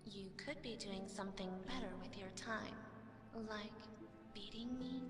You could be doing something better with your time, like beating me.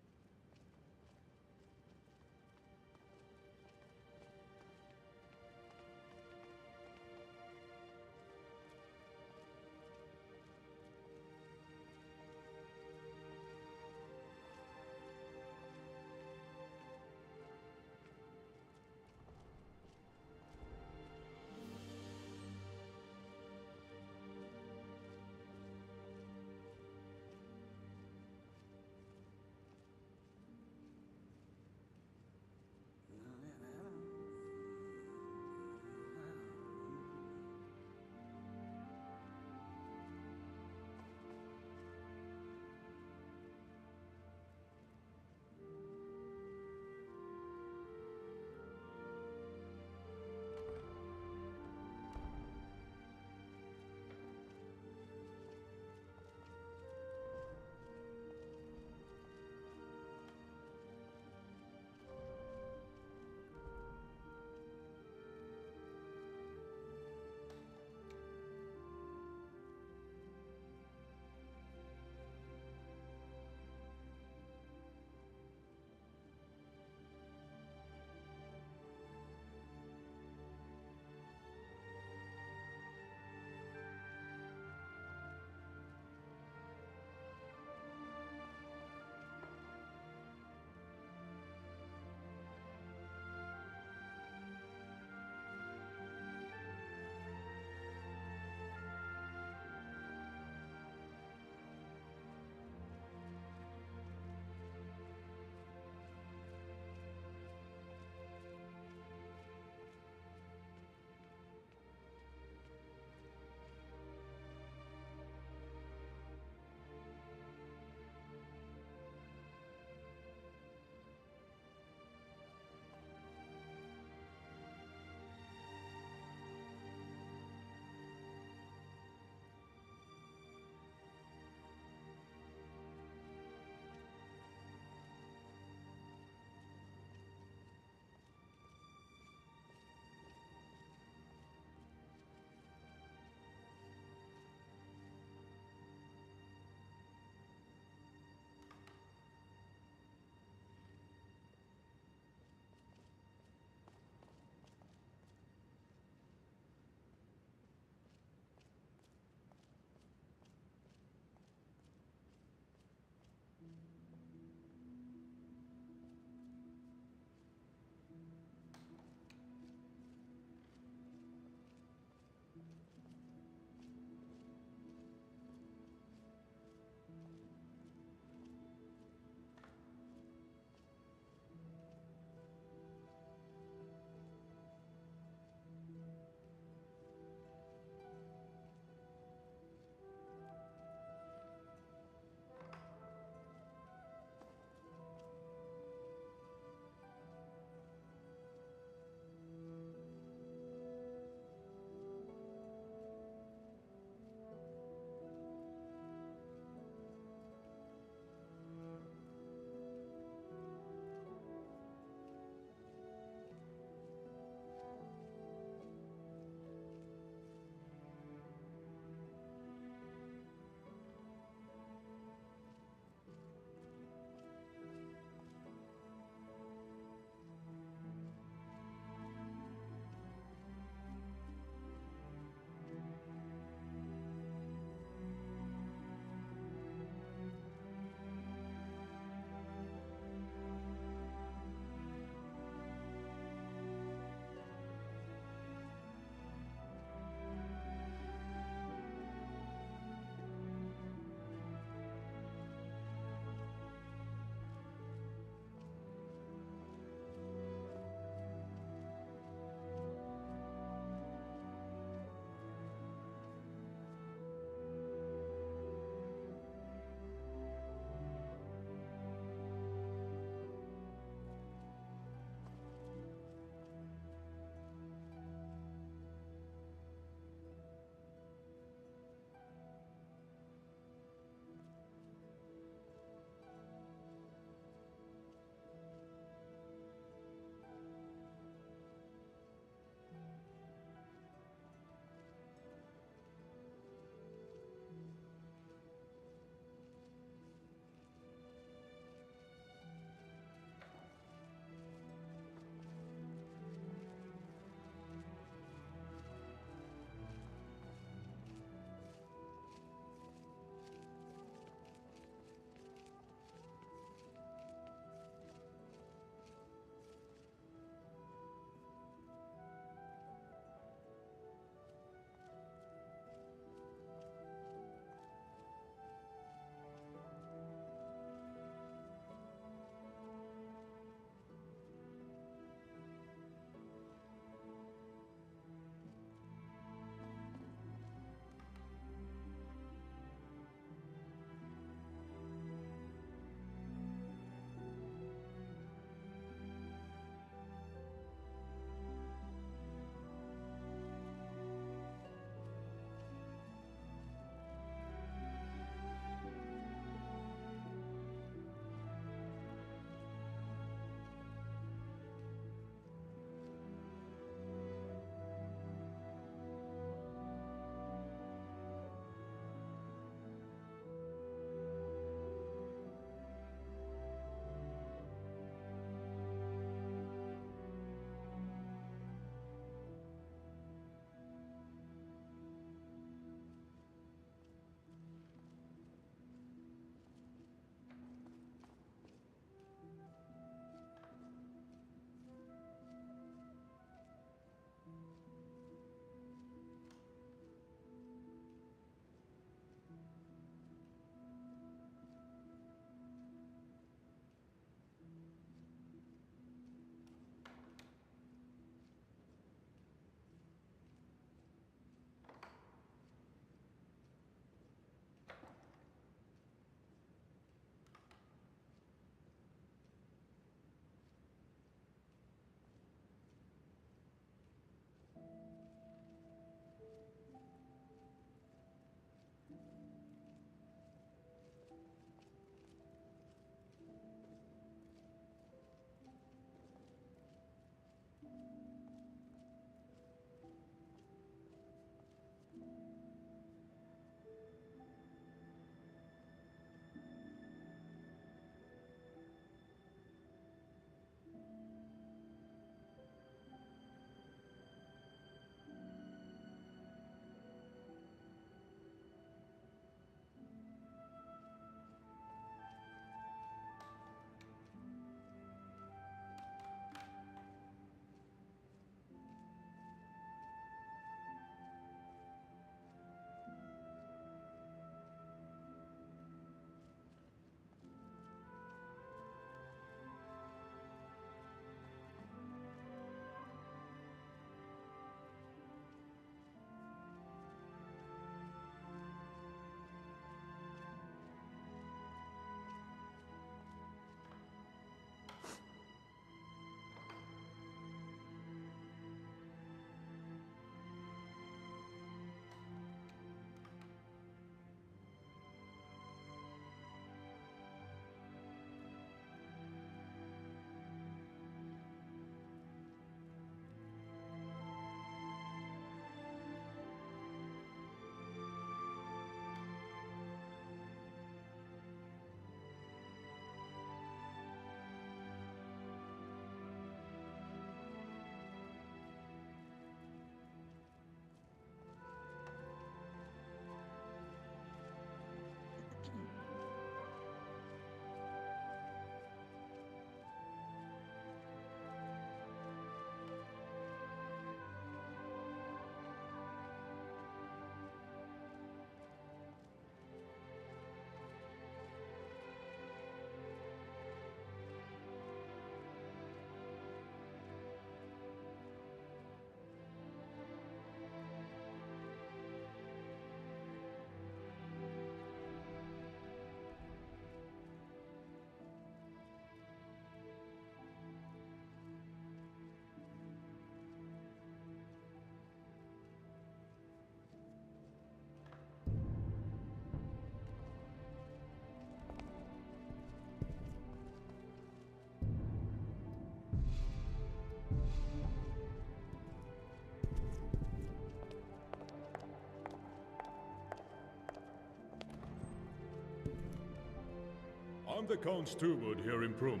found the Count Steward here in Pruma.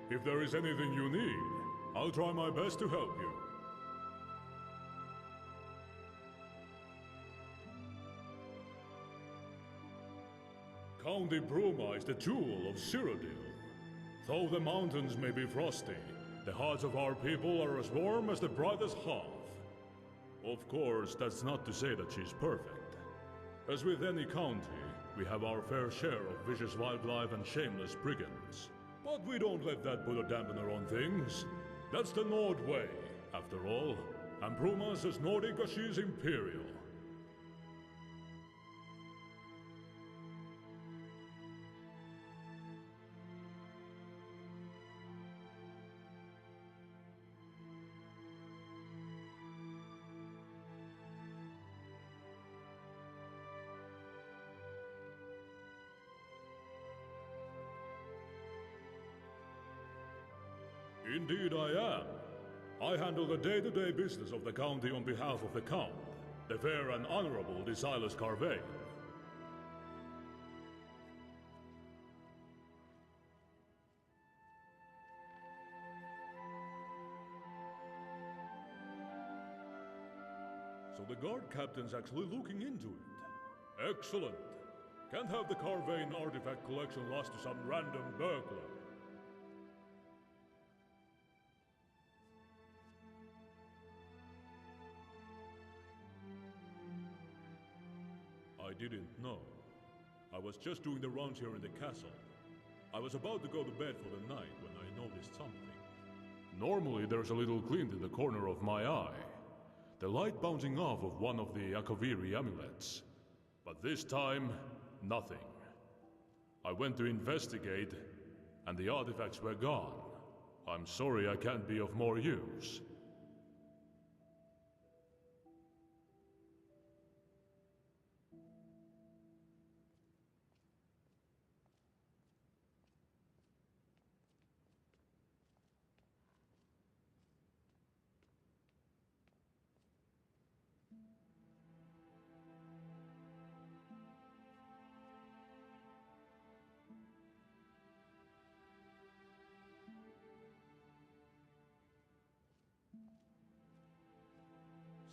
If there is anything you need, I'll try my best to help you. County Pruma is the jewel of Cyrodiil. Though the mountains may be frosty, the hearts of our people are as warm as the brightest hearth. Of course, that's not to say that she's perfect. As with any county, we have our fair share of vicious wildlife and shameless brigands. But we don't let that put a dampener on things. That's the Nord way, after all. And Pruma's as Nordic as she is imperial. Indeed I am. I handle the day-to-day business of the county on behalf of the Count, the fair and honorable Silas Carvain. So the guard captain's actually looking into it. Excellent. Can't have the Carvain artifact collection lost to some random burglar. I didn't know. I was just doing the rounds here in the castle. I was about to go to bed for the night when I noticed something. Normally there's a little glint in the corner of my eye. The light bouncing off of one of the Akaviri amulets. But this time, nothing. I went to investigate, and the artifacts were gone. I'm sorry I can't be of more use.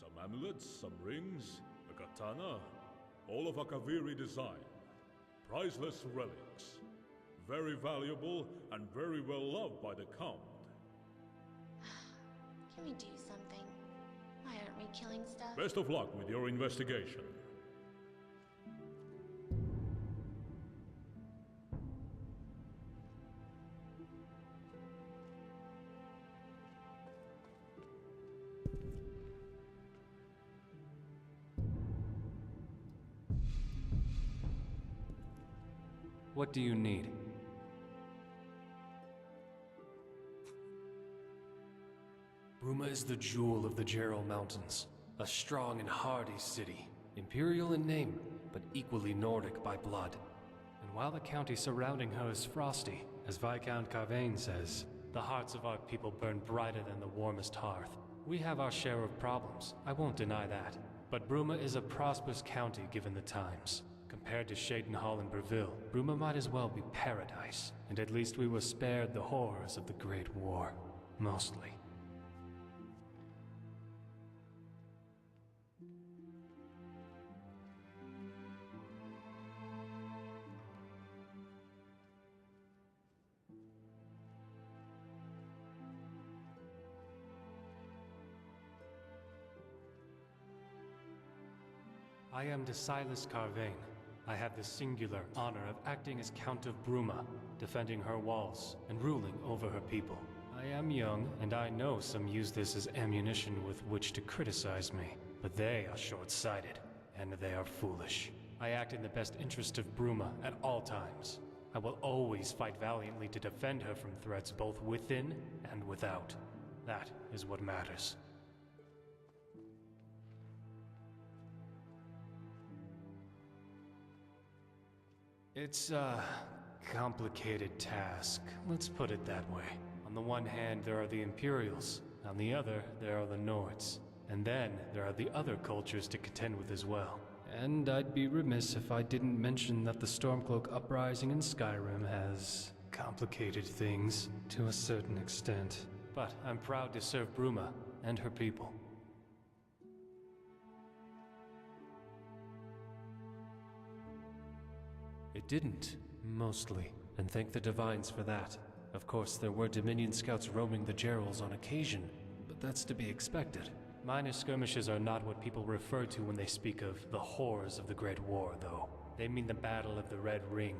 Some amulets, some rings, a katana, all of Akaviri design. Priceless relics. Very valuable and very well loved by the Count. Can we do something? Why aren't we killing stuff? Best of luck with your investigation. What do you need? Bruma is the jewel of the Gerald Mountains. A strong and hardy city. Imperial in name, but equally Nordic by blood. And while the county surrounding her is frosty, as Viscount Carvain says, the hearts of our people burn brighter than the warmest hearth. We have our share of problems, I won't deny that. But Bruma is a prosperous county given the times. Compared to Shadenhall and Breville, Bruma might as well be paradise. And at least we were spared the horrors of the Great War. Mostly. I am Silas Carvain. I have the singular honor of acting as Count of Bruma, defending her walls and ruling over her people. I am young, and I know some use this as ammunition with which to criticize me. But they are short-sighted, and they are foolish. I act in the best interest of Bruma at all times. I will always fight valiantly to defend her from threats both within and without. That is what matters. It's a complicated task, let's put it that way. On the one hand, there are the Imperials. On the other, there are the Nords. And then, there are the other cultures to contend with as well. And I'd be remiss if I didn't mention that the Stormcloak uprising in Skyrim has complicated things to a certain extent. But I'm proud to serve Bruma and her people. It didn't, mostly, and thank the Divines for that. Of course, there were Dominion scouts roaming the Gerals on occasion, but that's to be expected. Minor skirmishes are not what people refer to when they speak of the horrors of the Great War, though. They mean the Battle of the Red Ring.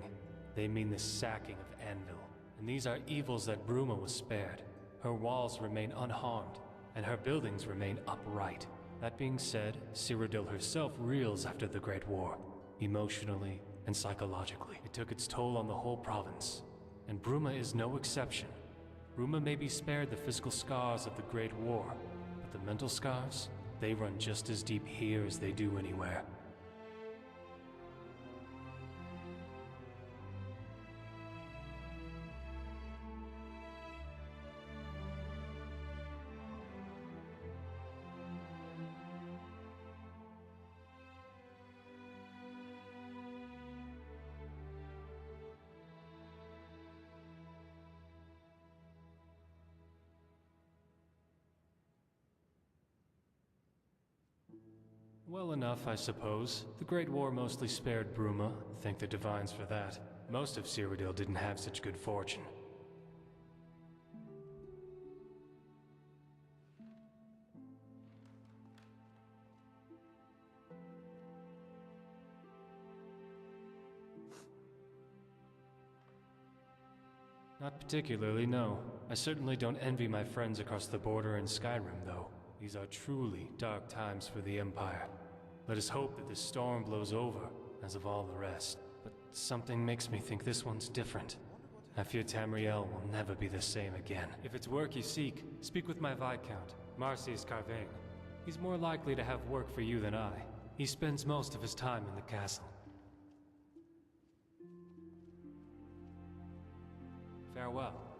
They mean the sacking of Anvil. And these are evils that Bruma was spared. Her walls remain unharmed, and her buildings remain upright. That being said, Cyrodiil herself reels after the Great War, emotionally and psychologically. It took its toll on the whole province, and Bruma is no exception. Bruma may be spared the physical scars of the Great War, but the mental scars, they run just as deep here as they do anywhere. Well enough, I suppose. The Great War mostly spared Bruma, thank the Divines for that. Most of Cyrodiil didn't have such good fortune. Not particularly, no. I certainly don't envy my friends across the border in Skyrim, though. These are truly dark times for the Empire. Let us hope that this storm blows over, as of all the rest. But something makes me think this one's different. I fear Tamriel will never be the same again. If it's work you seek, speak with my Viscount, Marcius Carvain. He's more likely to have work for you than I. He spends most of his time in the castle. Farewell.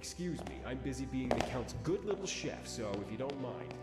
Excuse me, I'm busy being the Count's good little chef, so if you don't mind.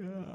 Huh?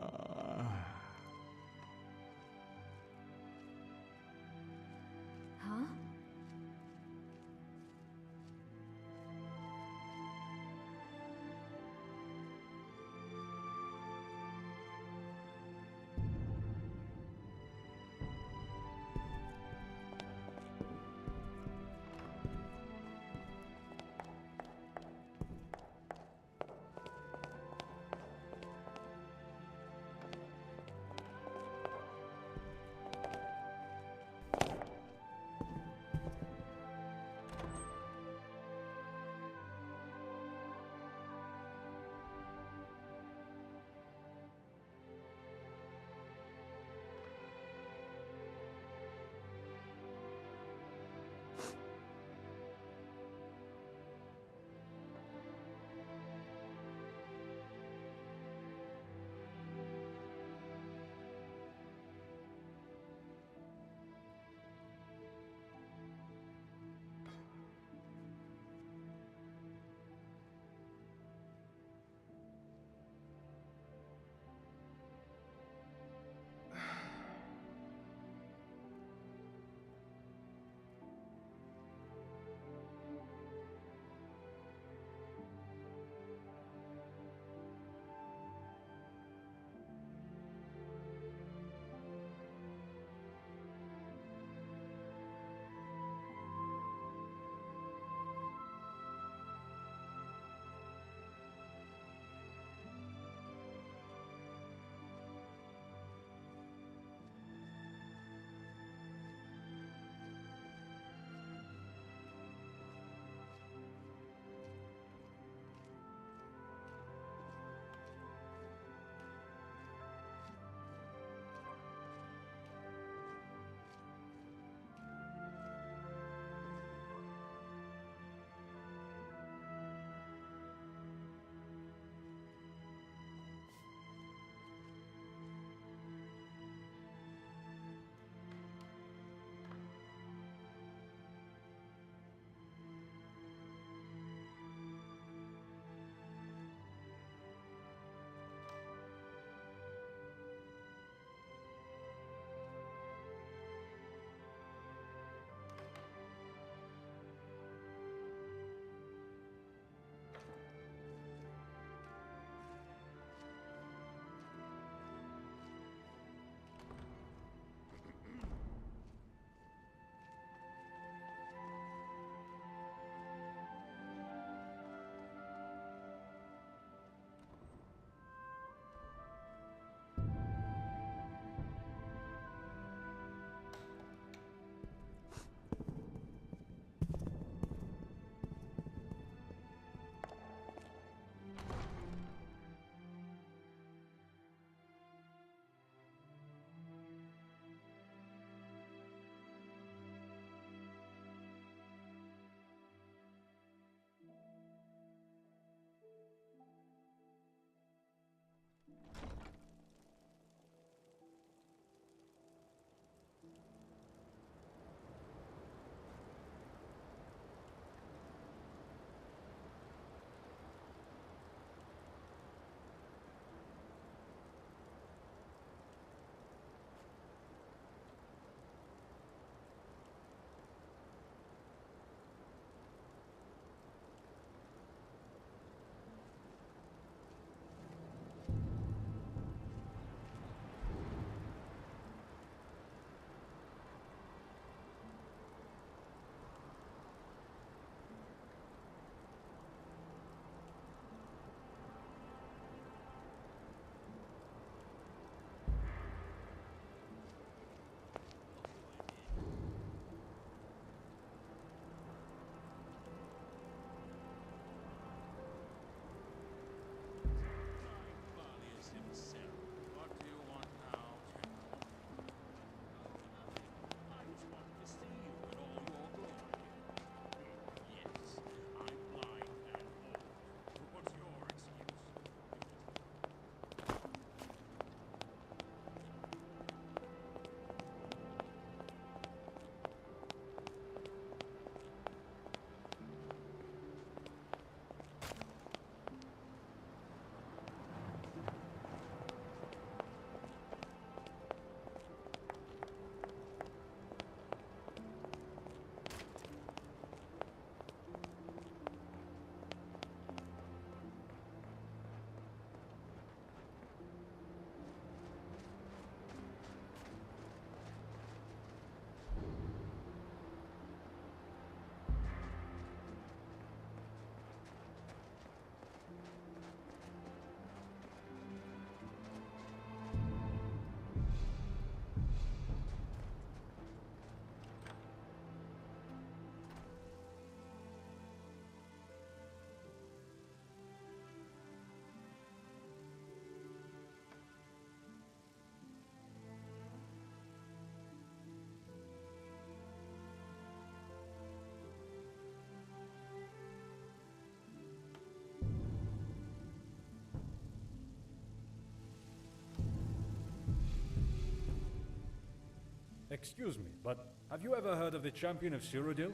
Excuse me, but have you ever heard of the champion of Cyrodiil?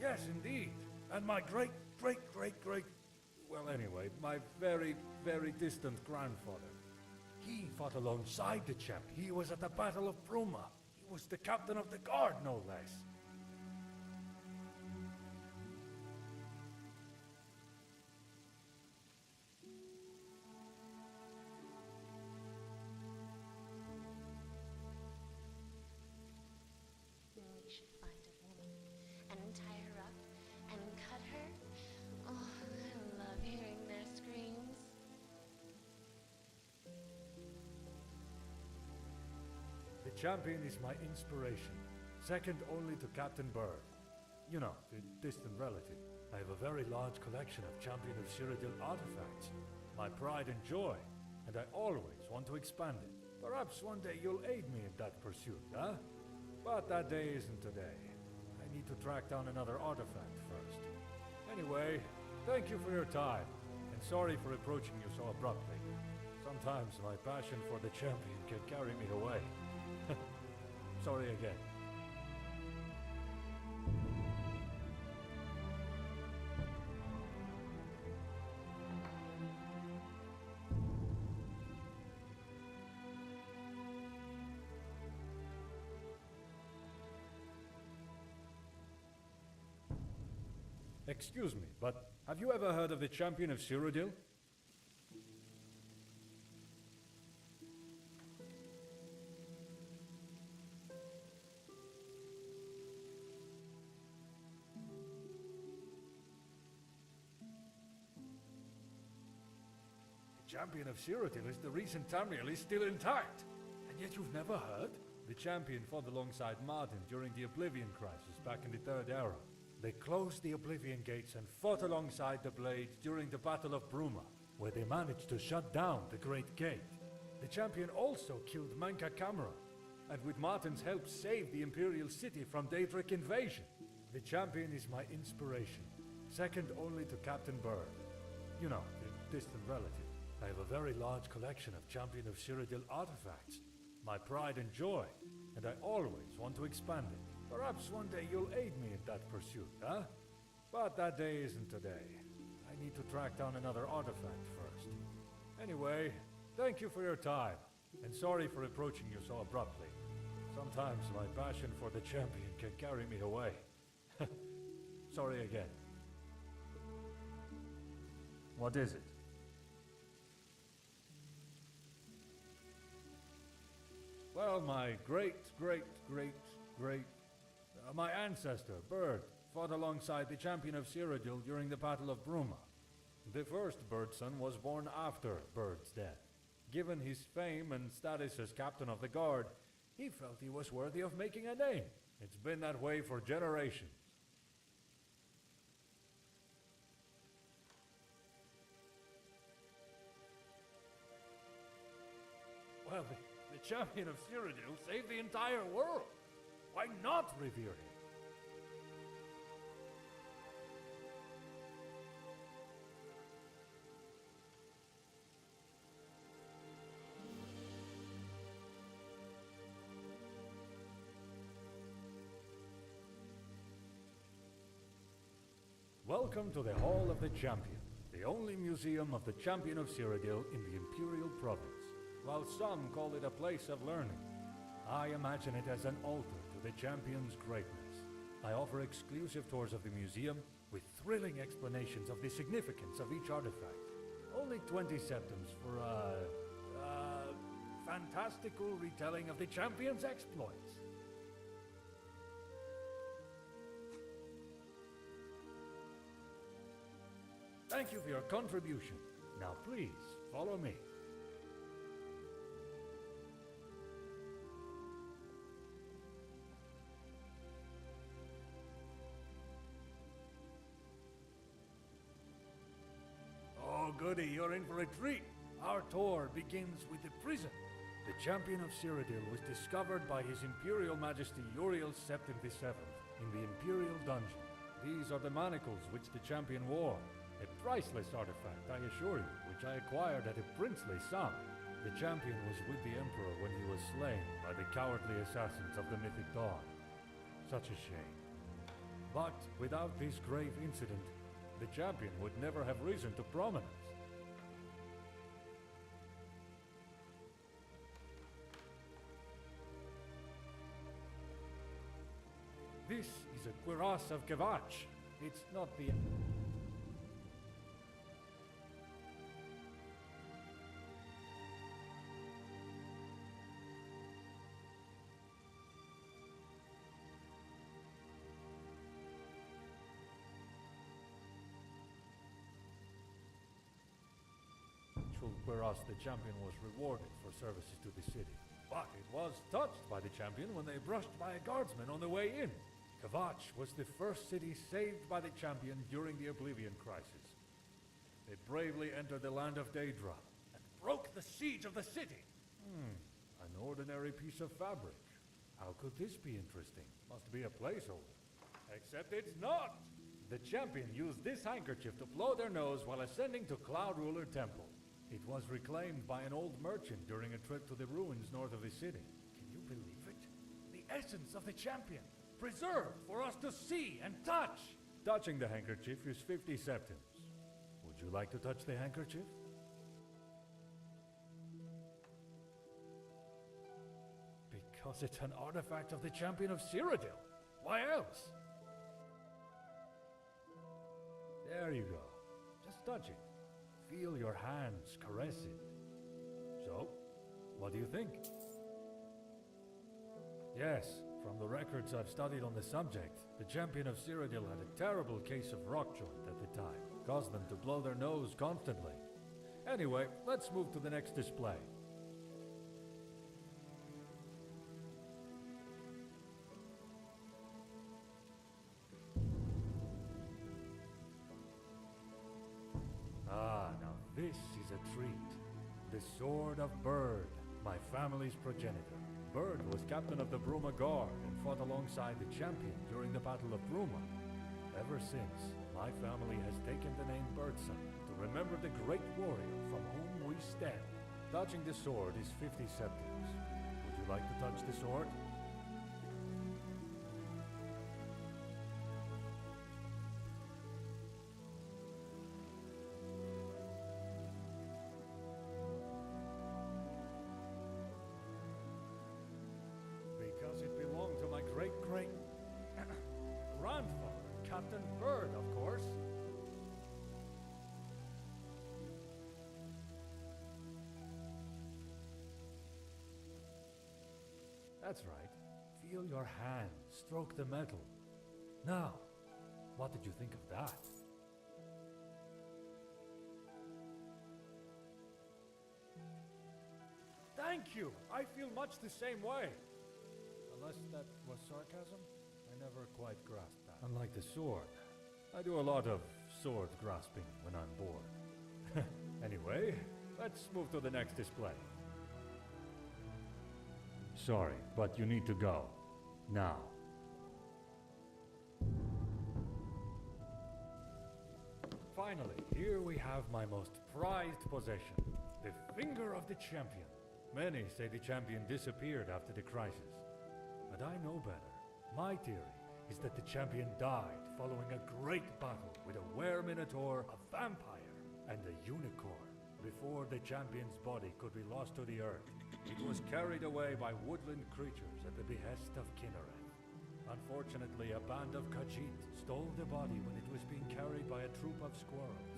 Yes, indeed. And my great, well anyway, my very, very distant grandfather. He fought alongside the champ. He was at the Battle of Bruma. He was the captain of the guard, no less. We should find a woman and tie her up and cut her. Oh, I love hearing their screams. The champion is my inspiration, second only to Captain Bird. You know, the distant relative. I have a very large collection of Champion of Cyrodiil artifacts, my pride and joy, and I always want to expand it. Perhaps one day you'll aid me in that pursuit, huh? But that day isn't today. I need to track down another artifact first. Anyway, thank you for your time, and sorry for approaching you so abruptly. Sometimes my passion for the champion can carry me away. Sorry again. Excuse me, but have you ever heard of the champion of Cyrodiil? The champion of Cyrodiil is the reason Tamriel is still intact. And yet you've never heard? The champion fought alongside Martin during the Oblivion Crisis back in the Third Era. They closed the Oblivion Gates and fought alongside the Blade during the Battle of Bruma, where they managed to shut down the Great Gate. The champion also killed Manka Camera, and with Martin's help saved the Imperial City from Daedric invasion. The champion is my inspiration, second only to Captain Bird. You know, the distant relative. I have a very large collection of Champion of Cyrodiil artifacts, my pride and joy, and I always want to expand it. Perhaps one day you'll aid me in that pursuit, huh? But that day isn't today. I need to track down another artifact first. Anyway, thank you for your time, and sorry for approaching you so abruptly. Sometimes my passion for the champion can carry me away. Sorry again. What is it? Well, my my ancestor, Bird, fought alongside the champion of Cyrodiil during the Battle of Bruma. The first Bird son was born after Bird's death. Given his fame and status as captain of the guard, he felt he was worthy of making a name. It's been that way for generations. Well, the champion of Cyrodiil saved the entire world. Why not revere him? Welcome to the Hall of the Champion, the only museum of the Champion of Cyrodiil in the Imperial Province. While some call it a place of learning, I imagine it as an altar to the champion's greatness. I offer exclusive tours of the museum with thrilling explanations of the significance of each artifact. Only 20 septims for a fantastical retelling of the champion's exploits. Thank you for your contribution. Now please, follow me. Oh, goody, you're in for a treat. Our tour begins with the prison. The champion of Cyrodiil was discovered by His Imperial Majesty Uriel Septim VII in the Imperial Dungeon. These are the manacles which the champion wore. A priceless artifact, I assure you, which I acquired at a princely sum. The champion was with the Emperor when he was slain by the cowardly assassins of the Mythic Dawn. Such a shame. But without this grave incident, the champion would never have risen to prominence. This is a cuirass of Kvatch. It's not the... Whereas the champion was rewarded for services to the city. But it was touched by the champion when they brushed by a guardsman on the way in. Kvatch was the first city saved by the champion during the Oblivion Crisis. They bravely entered the land of Daedra and broke the siege of the city. An ordinary piece of fabric. How could this be interesting? Must be a placeholder. Except it's not! The champion used this handkerchief to blow their nose while ascending to Cloud Ruler Temple. It was reclaimed by an old merchant during a trip to the ruins north of the city. Can you believe it? The essence of the champion, preserved for us to see and touch! Touching the handkerchief is 50 septims. Would you like to touch the handkerchief? Because it's an artifact of the champion of Cyrodiil. Why else? There you go. Just touch it. Feel your hands caress it. So, what do you think? Yes, from the records I've studied on the subject, the champion of Cyrodiil had a terrible case of rock joint at the time. Caused them to blow their nose constantly. Anyway, let's move to the next display. This is a treat. The Sword of Bird, my family's progenitor. Bird was captain of the Bruma Guard and fought alongside the champion during the Battle of Bruma. Ever since, my family has taken the name Birdson to remember the great warrior from whom we stand. Touching the sword is 50 septims. Would you like to touch the sword? Because it belonged to my great-great grandfather, Captain Bird, of course. That's right. Feel your hand stroke the metal. Now, what did you think of that? Thank you! I feel much the same way. Unless that was sarcasm? I never quite grasped that. Unlike the sword, I do a lot of sword grasping when I'm bored. Anyway, let's move to the next display. Sorry, but you need to go. Now. Finally, here we have my most prized possession, the Finger of the Champion. Many say the champion disappeared after the crisis, but I know better. My theory is that the champion died following a great battle with a were-minotaur, a vampire, and a unicorn. Before the champion's body could be lost to the earth, it was carried away by woodland creatures at the behest of Kinnereth. Unfortunately, a band of Khajiit stole the body when it was being carried by a troop of squirrels.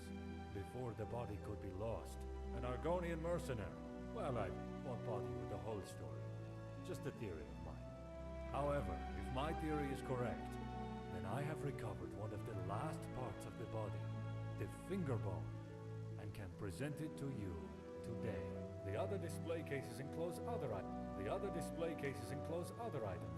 Before the body could be lost, an Argonian mercenary... Well, I won't bother you with the whole story. Just a theory of mine. However, if my theory is correct, then I have recovered one of the last parts of the body, the finger bone, and can present it to you today. The other display cases enclose other items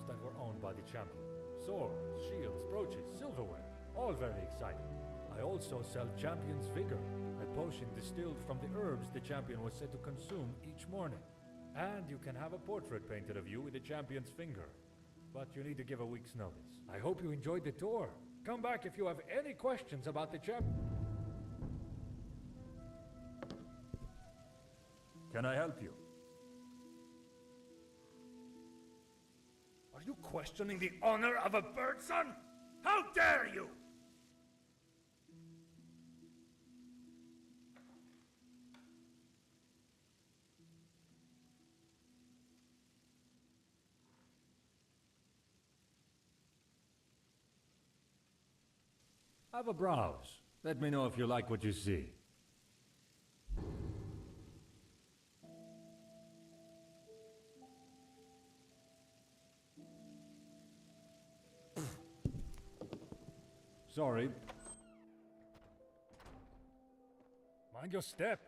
that were owned by the champion. Swords, shields, brooches, silverware, all very exciting. I also sell Champion's Vigor, a potion distilled from the herbs the champion was said to consume each morning. And you can have a portrait painted of you with the champion's finger. But you need to give a week's notice. I hope you enjoyed the tour. Come back if you have any questions about the champ. Can I help you? Are you questioning the honor of a bird son? How dare you! Have a browse. Let me know if you like what you see. Sorry. Mind your step.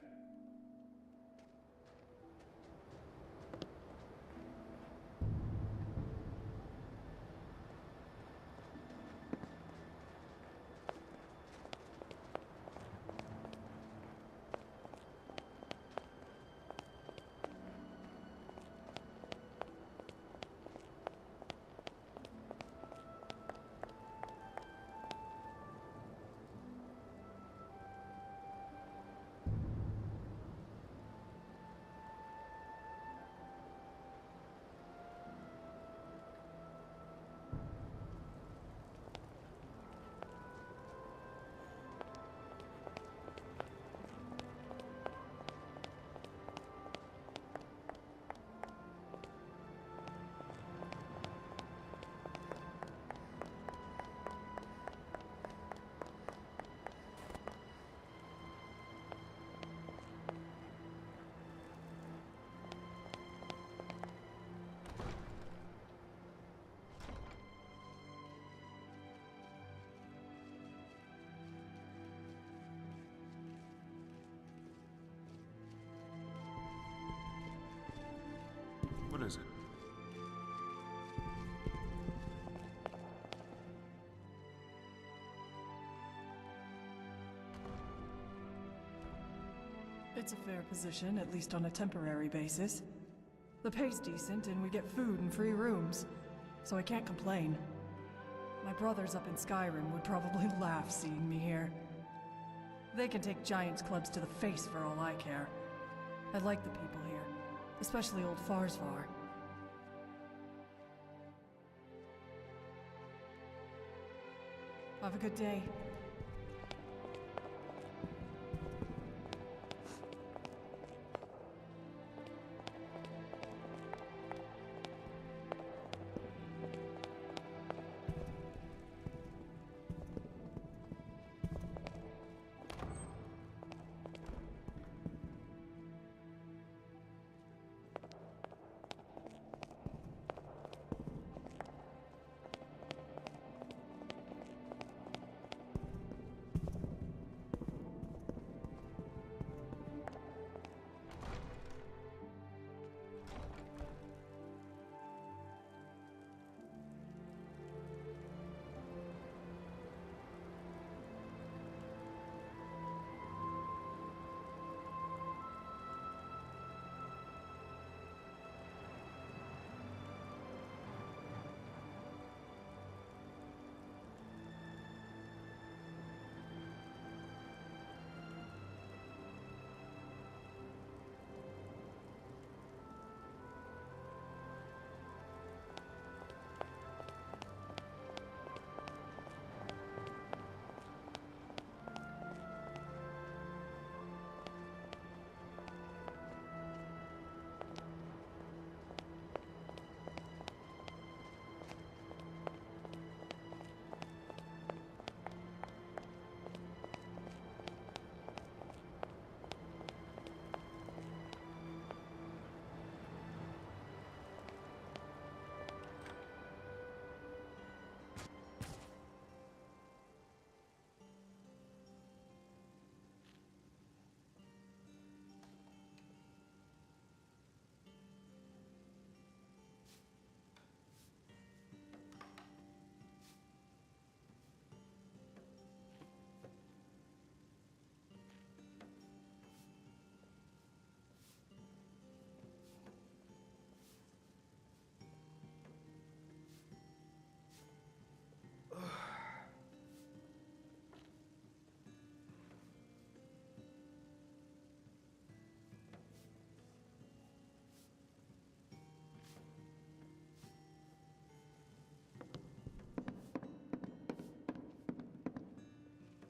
What is it? It's a fair position, at least on a temporary basis. The pay's decent, and we get food and free rooms, so I can't complain. My brothers up in Skyrim would probably laugh seeing me here. They can take giants clubs to the face for all I care. I like the people here, especially old Farsvar. Have a good day.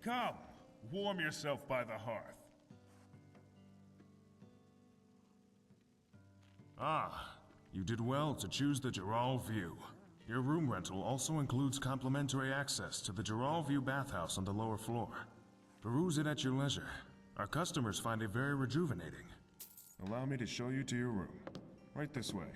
Come, warm yourself by the hearth. Ah, you did well to choose the Geralt View. Your room rental also includes complimentary access to the Geralt View bathhouse on the lower floor. Peruse it at your leisure. Our customers find it very rejuvenating. Allow me to show you to your room. Right this way.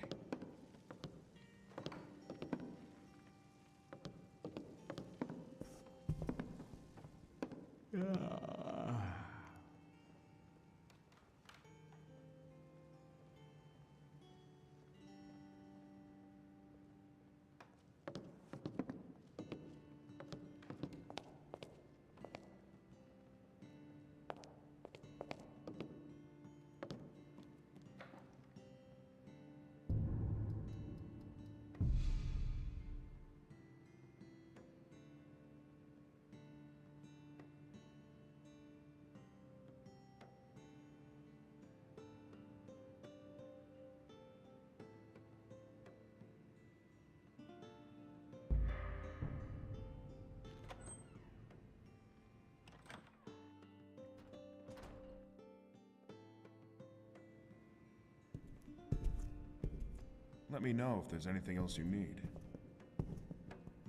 Let me know if there's anything else you need.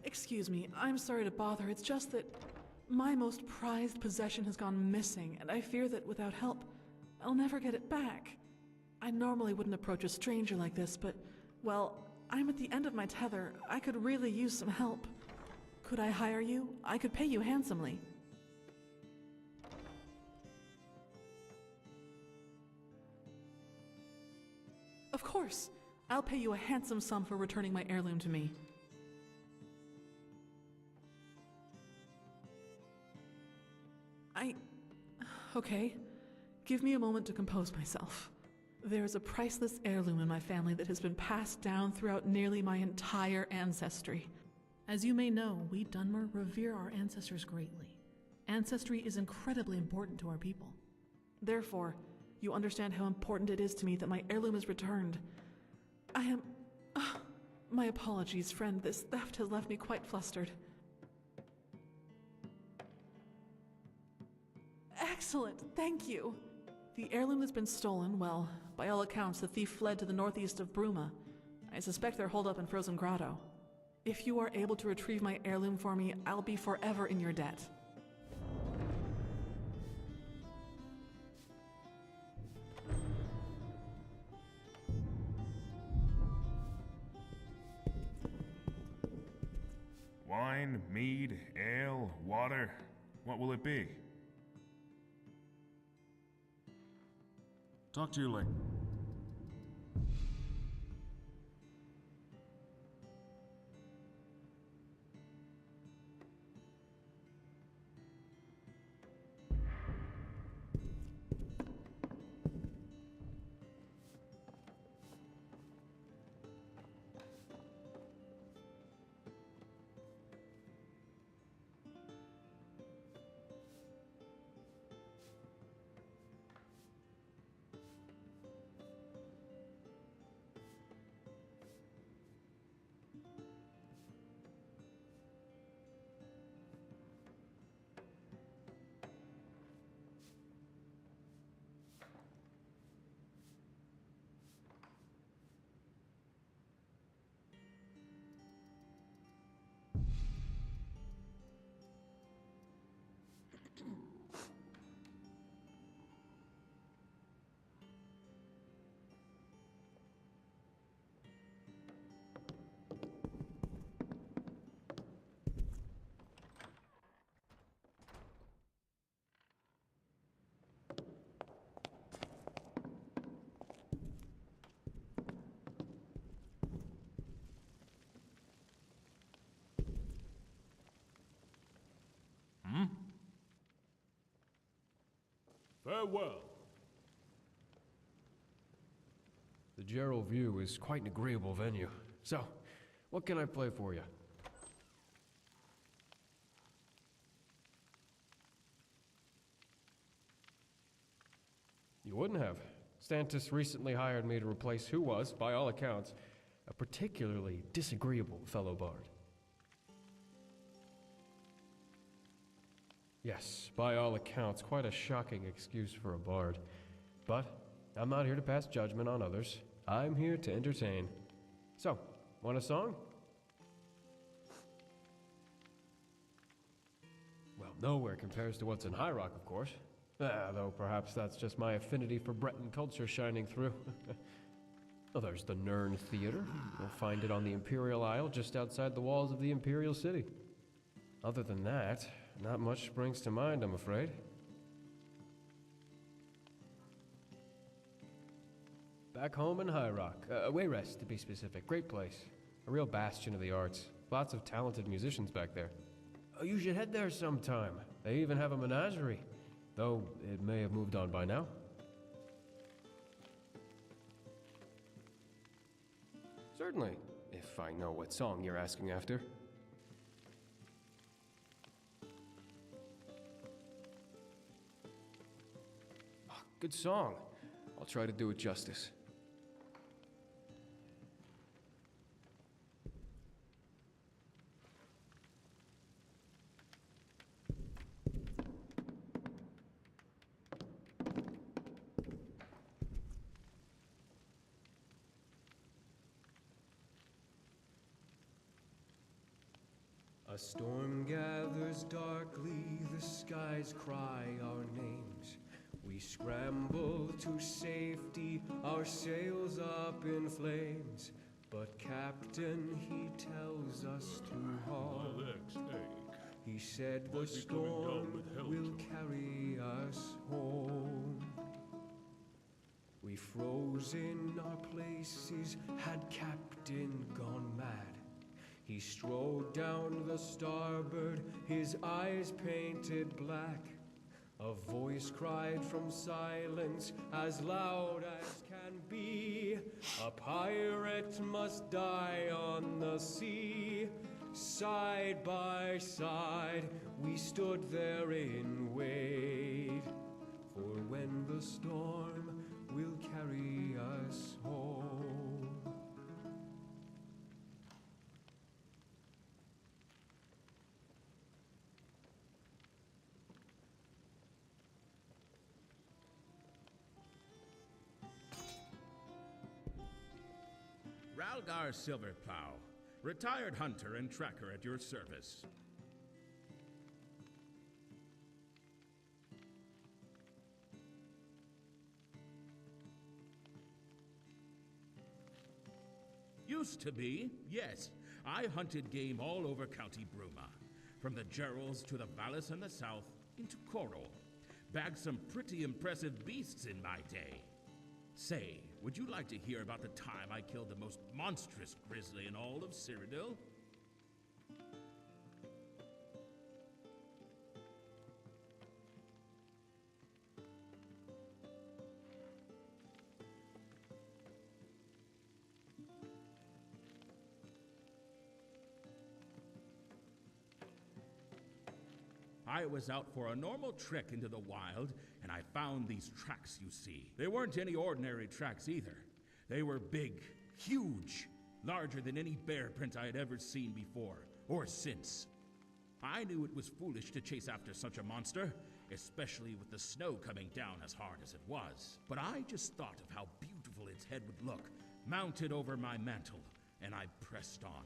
Excuse me, I'm sorry to bother. It's just that my most prized possession has gone missing, and I fear that without help, I'll never get it back. I normally wouldn't approach a stranger like this, but, well, I'm at the end of my tether. I could really use some help. Could I hire you? I could pay you handsomely. Of course. I'll pay you a handsome sum for returning my heirloom to me. Okay. Give me a moment to compose myself. There is a priceless heirloom in my family that has been passed down throughout nearly my entire ancestry. As you may know, we Dunmer revere our ancestors greatly. Ancestry is incredibly important to our people. Therefore, you understand how important it is to me that my heirloom is returned. I am... my apologies, friend. This theft has left me quite flustered. Excellent, thank you. The heirloom that's been stolen, well, by all accounts, the thief fled to the northeast of Bruma. I suspect they're holed up in Frozen Grotto. If you are able to retrieve my heirloom for me, I'll be forever in your debt. Wine, mead, ale, water. What will it be? Talk to you later. Farewell. The Geralt View is quite an agreeable venue. So, what can I play for you? You wouldn't have. Stantis recently hired me to replace who was, by all accounts, a particularly disagreeable fellow bard. Yes, by all accounts, quite a shocking excuse for a bard. But I'm not here to pass judgment on others. I'm here to entertain. So, want a song? Well, nowhere compares to what's in High Rock, of course. Though perhaps that's just my affinity for Breton culture shining through. Well, there's the Nern Theater. You'll find it on the Imperial Isle just outside the walls of the Imperial City. Other than that, not much springs to mind, I'm afraid. Back home in High Rock. Wayrest, to be specific. Great place. A real bastion of the arts. Lots of talented musicians back there. Oh, you should head there sometime. They even have a menagerie. Though it may have moved on by now. Certainly, if I know what song you're asking after. Oh, good song. I'll try to do it justice. A storm gathers darkly, the skies cry our names. We scramble to safety, our sails up in flames. But Captain, he tells us to halt. My legs ache. He said the Might be coming down storm with hell will to- carry us home. We froze in our places, had Captain gone mad. He strode down the starboard, his eyes painted black. A voice cried from silence as loud as can be. A pirate must die on the sea. Side by side, we stood there in wait for when the storm will carry us home. Ralgar Silverplow, retired hunter and tracker at your service. Used to be, yes. I hunted game all over County Bruma, from the Gerals to the Vallis and the south into Coral. Bagged some pretty impressive beasts in my day. Say, would you like to hear about the time I killed the most monstrous grizzly in all of Cyrodiil? I was out for a normal trek into the wild, and I found these tracks you see. They weren't any ordinary tracks either. They were big, huge, larger than any bear print I had ever seen before, or since. I knew it was foolish to chase after such a monster, especially with the snow coming down as hard as it was. But I just thought of how beautiful its head would look, mounted over my mantle, and I pressed on.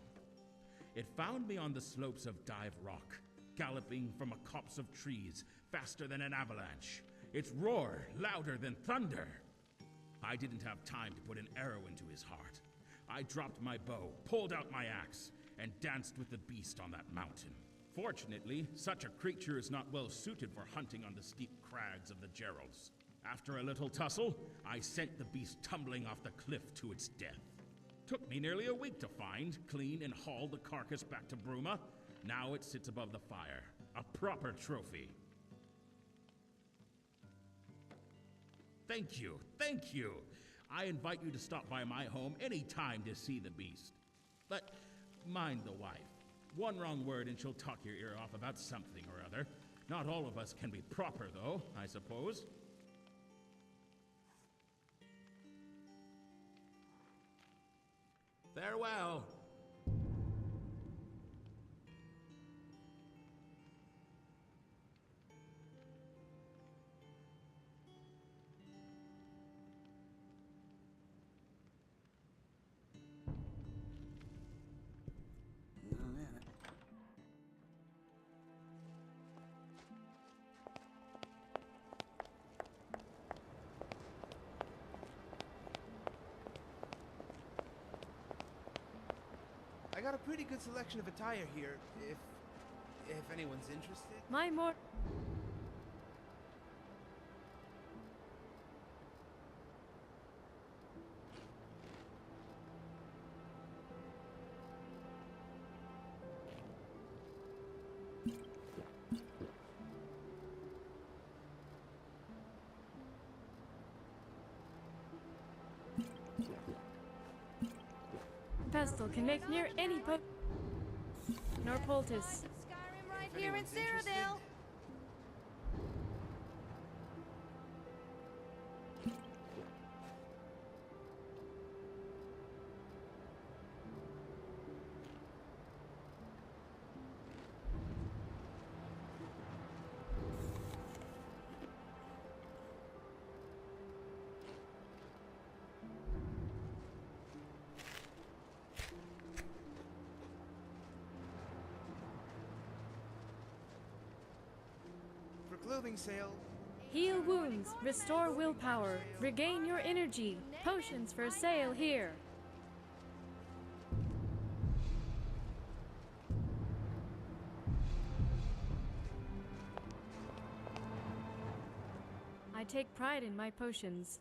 It found me on the slopes of Dive Rock, galloping from a copse of trees, faster than an avalanche. Its roar louder than thunder. I didn't have time to put an arrow into his heart. I dropped my bow, pulled out my axe, and danced with the beast on that mountain. Fortunately, such a creature is not well suited for hunting on the steep crags of the Gerals. After a little tussle, I sent the beast tumbling off the cliff to its death. Took me nearly a week to find, clean, and haul the carcass back to Bruma. Now it sits above the fire, a proper trophy. Thank you, thank you. I invite you to stop by my home any time to see the beast. But mind the wife. One wrong word and she'll talk your ear off about something or other. Not all of us can be proper, though, I suppose. Farewell. got a pretty good selection of attire here, if anyone's interested. My more... Pestle can make near any nor poultice. Skyrim right here in Cyrodiil. Clothing sale. Heal wounds, restore willpower, regain your energy. Potions for sale here. I take pride in my potions.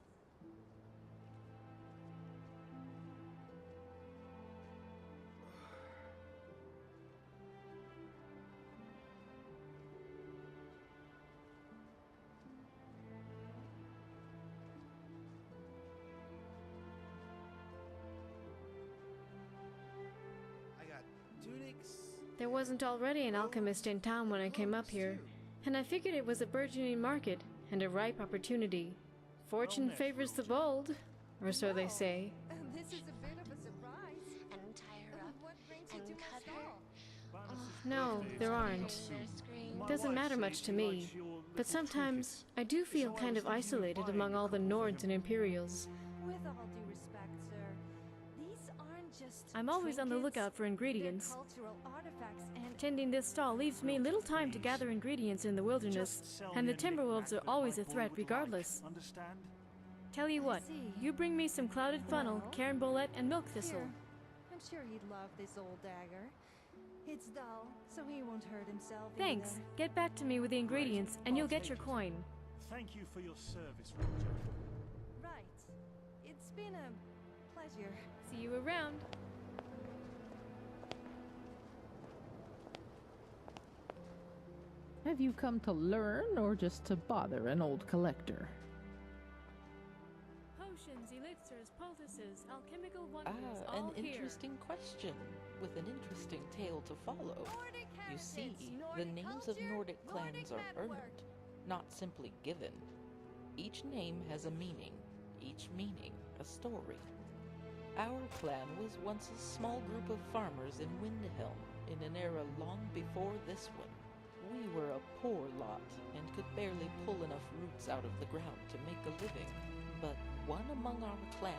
There wasn't already an alchemist in town when I came up here, and I figured it was a burgeoning market and a ripe opportunity. Fortune favors the bold, or so they say. This is a bit of a surprise. And tie her up and cut her. No, there aren't. Doesn't matter much to me, but sometimes I do feel kind of isolated among all the Nords and Imperials. With all due respect, sir, these aren't just I'm always on the lookout for ingredients. cultural artifacts and Tending this stall leaves me little time to gather ingredients in the wilderness, and the Timberwolves are always a threat regardless. Understand? Tell you what, you bring me some clouded funnel, cairn bolete, and milk thistle. Here. I'm sure he'd love this old dagger. It's dull, so he won't hurt himself. Thanks. Either. Get back to me with the ingredients, and you'll get your coin. Thank you for your service, Ranger. Right. It's been a pleasure. See you around. Have you come to learn, or just to bother an old collector? Potions, elixirs, poultices, alchemical wonders, An all here. interesting question, with an interesting tale to follow. You see, the names of Nordic clans are earned, not simply given. Each name has a meaning, each meaning a story. Our clan was once a small group of farmers in Windhelm, in an era long before this one. We were a poor lot, and could barely pull enough roots out of the ground to make a living. But one among our clan,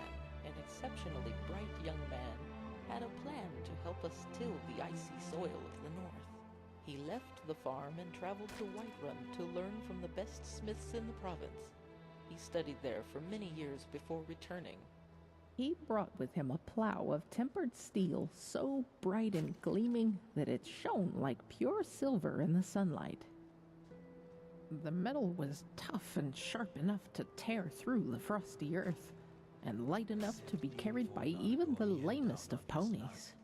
an exceptionally bright young man, had a plan to help us till the icy soil of the north. He left the farm and traveled to Whiterun to learn from the best smiths in the province. He studied there for many years before returning. He brought with him a plow of tempered steel so bright and gleaming that it shone like pure silver in the sunlight. The metal was tough and sharp enough to tear through the frosty earth, and light enough to be carried by even the lamest of ponies.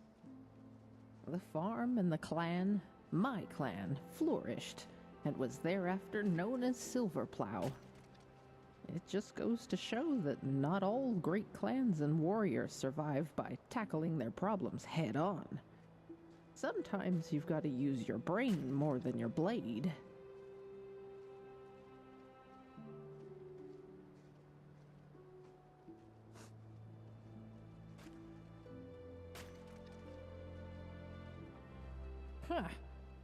The farm and the clan, my clan, flourished, and was thereafter known as Silver Plow. It just goes to show that not all great clans and warriors survive by tackling their problems head on. Sometimes you've got to use your brain more than your blade. Huh.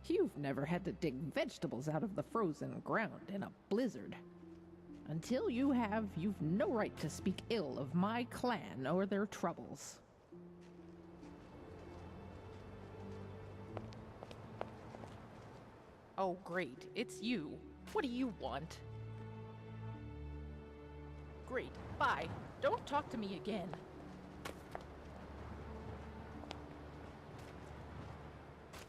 You've never had to dig vegetables out of the frozen ground in a blizzard. Until you have, you've no right to speak ill of my clan or their troubles. Oh, great, it's you. What do you want? Great, bye. Don't talk to me again.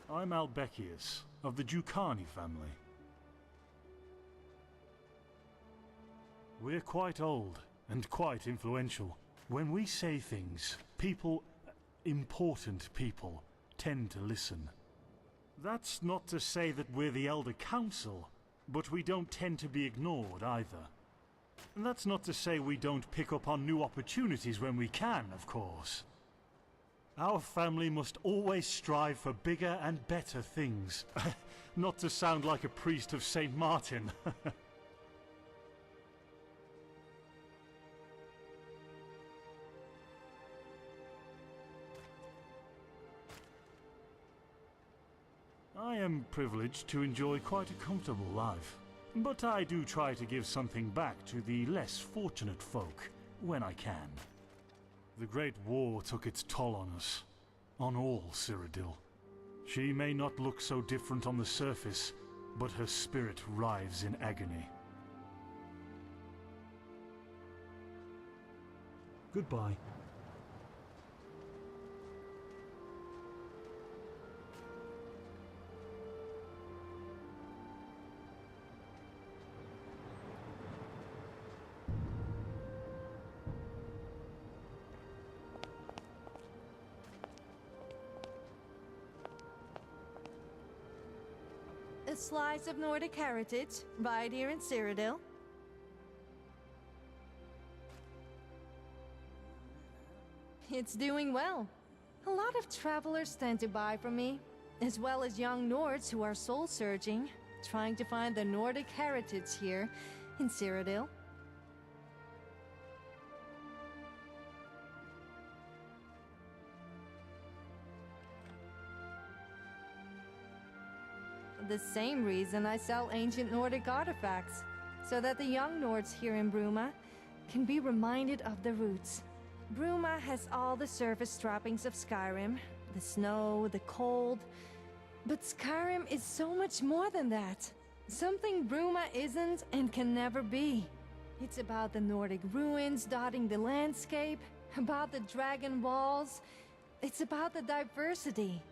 I'm Albekius, of the Jukani family. We're quite old and quite influential. When we say things, people, important people, tend to listen. That's not to say that we're the Elder Council, but we don't tend to be ignored either. And that's not to say we don't pick up on new opportunities when we can, of course. Our family must always strive for bigger and better things. Not to sound like a priest of St. Martin. I am privileged to enjoy quite a comfortable life, but I do try to give something back to the less fortunate folk when I can. The Great War took its toll on us, on all Cyrodiil. She may not look so different on the surface, but her spirit writhes in agony. Goodbye. A slice of Nordic heritage, right here in Cyrodiil. It's doing well. A lot of travelers tend to buy from me, as well as young Nords who are soul-searching, trying to find the Nordic heritage here in Cyrodiil. The same reason I sell ancient Nordic artifacts, so that the young Nords here in Bruma can be reminded of the roots. Bruma has all the surface trappings of Skyrim, the snow, the cold, but Skyrim is so much more than that. Something Bruma isn't and can never be. It's about the Nordic ruins dotting the landscape, about the dragon walls. It's about the diversity.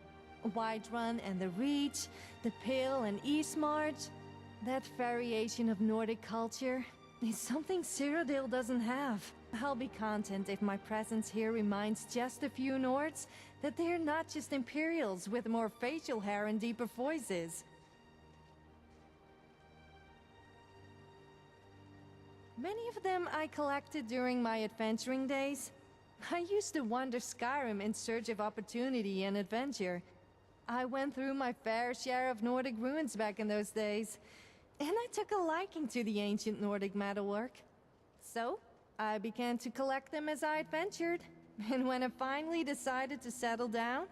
Whiterun and the Reach, the Pale and Eastmarch. That variation of Nordic culture is something Cyrodiil doesn't have. I'll be content if my presence here reminds just a few Nords that they're not just Imperials with more facial hair and deeper voices. Many of them I collected during my adventuring days. I used to wander Skyrim in search of opportunity and adventure. I went through my fair share of Nordic ruins back in those days, and I took a liking to the ancient Nordic metalwork. So, I began to collect them as I adventured, and when I finally decided to settle down,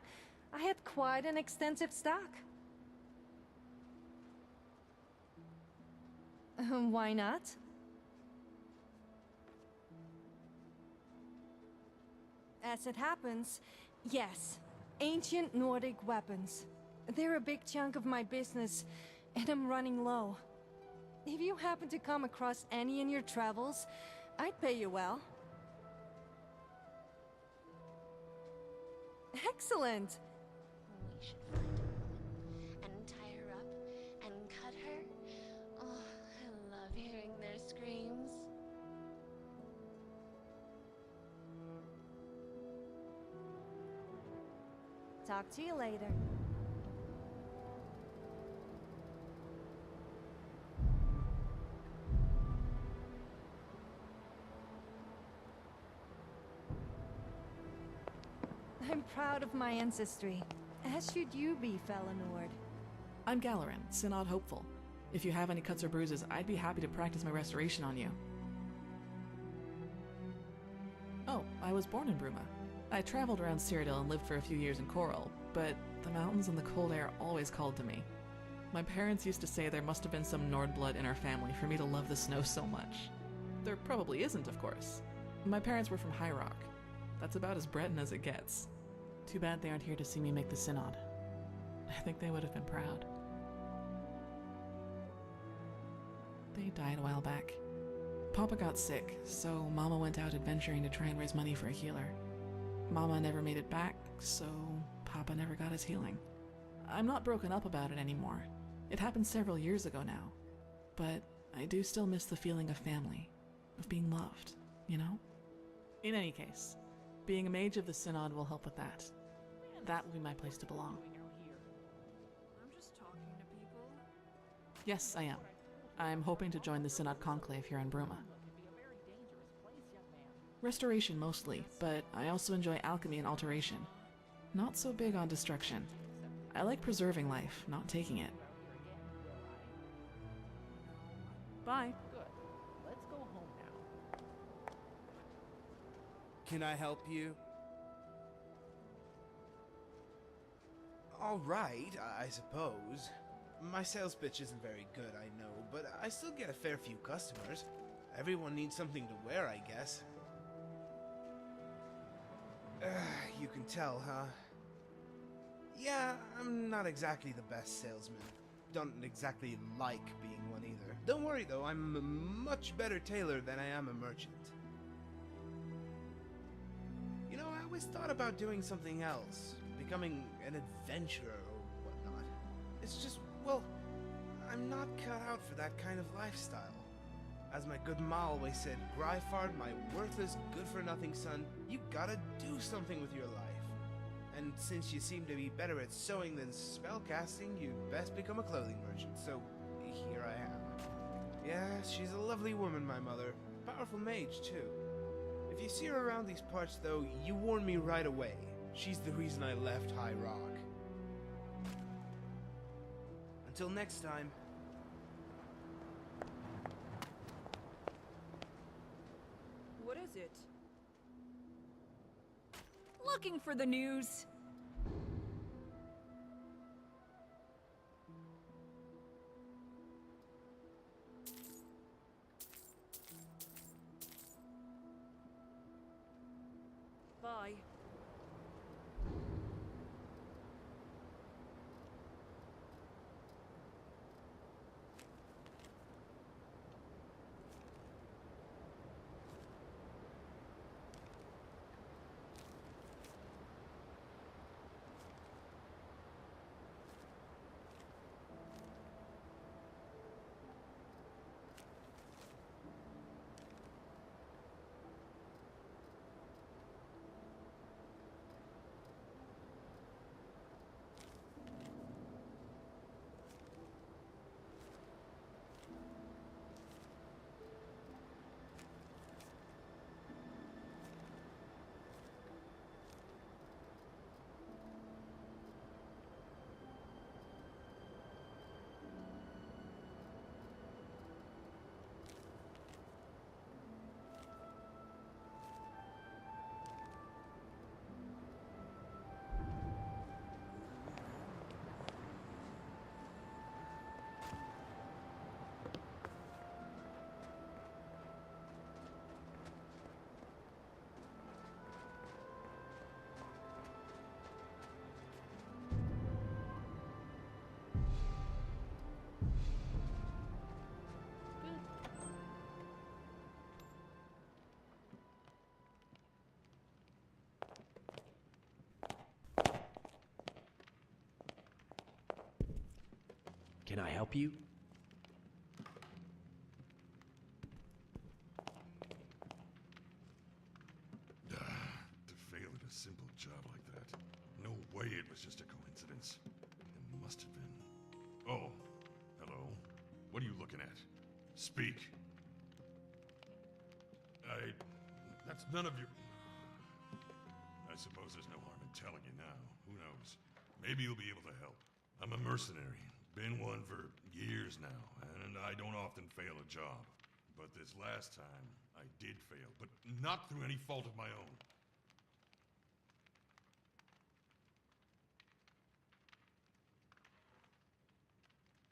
I had quite an extensive stock. Why not? As it happens, yes. Ancient Nordic weapons. They're a big chunk of my business, and I'm running low. If you happen to come across any in your travels, I'd pay you well. Excellent! We should find a woman and tie her up and cut her. Oh, I love hearing their screams. Talk to you later. I'm proud of my ancestry, as should you be, fellow Nord. I'm Galarin, Synod Hopeful. If you have any cuts or bruises, I'd be happy to practice my restoration on you. Oh, I was born in Bruma. I traveled around Cyrodiil and lived for a few years in Coral, but the mountains and the cold air always called to me. My parents used to say there must have been some Nord blood in our family for me to love the snow so much. There probably isn't, of course. My parents were from High Rock. That's about as Breton as it gets. Too bad they aren't here to see me make the Synod. I think they would have been proud. They died a while back. Papa got sick, so Mama went out adventuring to try and raise money for a healer. Mama never made it back, so Papa never got his healing. I'm not broken up about it anymore. It happened several years ago now. But I do still miss the feeling of family, of being loved, you know? In any case, being a mage of the Synod will help with that. That will be my place to belong. I'm just talking to people. Yes, I am. I'm hoping to join the Synod Conclave here in Bruma. Restoration mostly, but I also enjoy alchemy and alteration. Not so big on destruction. I like preserving life, not taking it. Bye. Good. Let's go home now. Can I help you? All right, I suppose. My sales pitch isn't very good, I know, but I still get a fair few customers. Everyone needs something to wear, I guess. You can tell, huh? Yeah, I'm not exactly the best salesman. Don't exactly like being one either. Don't worry though, I'm a much better tailor than I am a merchant. You know, I always thought about doing something else, becoming an adventurer or whatnot. It's just, well, I'm not cut out for that kind of lifestyle. As my good ma always said, Gryfard, my worthless, good-for-nothing son, you gotta do something with your life. And since you seem to be better at sewing than spellcasting, you'd best become a clothing merchant, so here I am. Yeah, she's a lovely woman, my mother. Powerful mage, too. If you see her around these parts, though, you warn me right away. She's the reason I left High Rock. Until next time. What is it? Looking for the news. Bye. Can I help you? To fail at a simple job like that. No way it was just a coincidence. It must have been. Oh, hello. What are you looking at? Speak. That's none of your... I suppose there's no harm in telling you now. Who knows? Maybe you'll be able to help. I'm a mercenary. Been one for years now, and I don't often fail a job. But this last time, I did fail, but not through any fault of my own.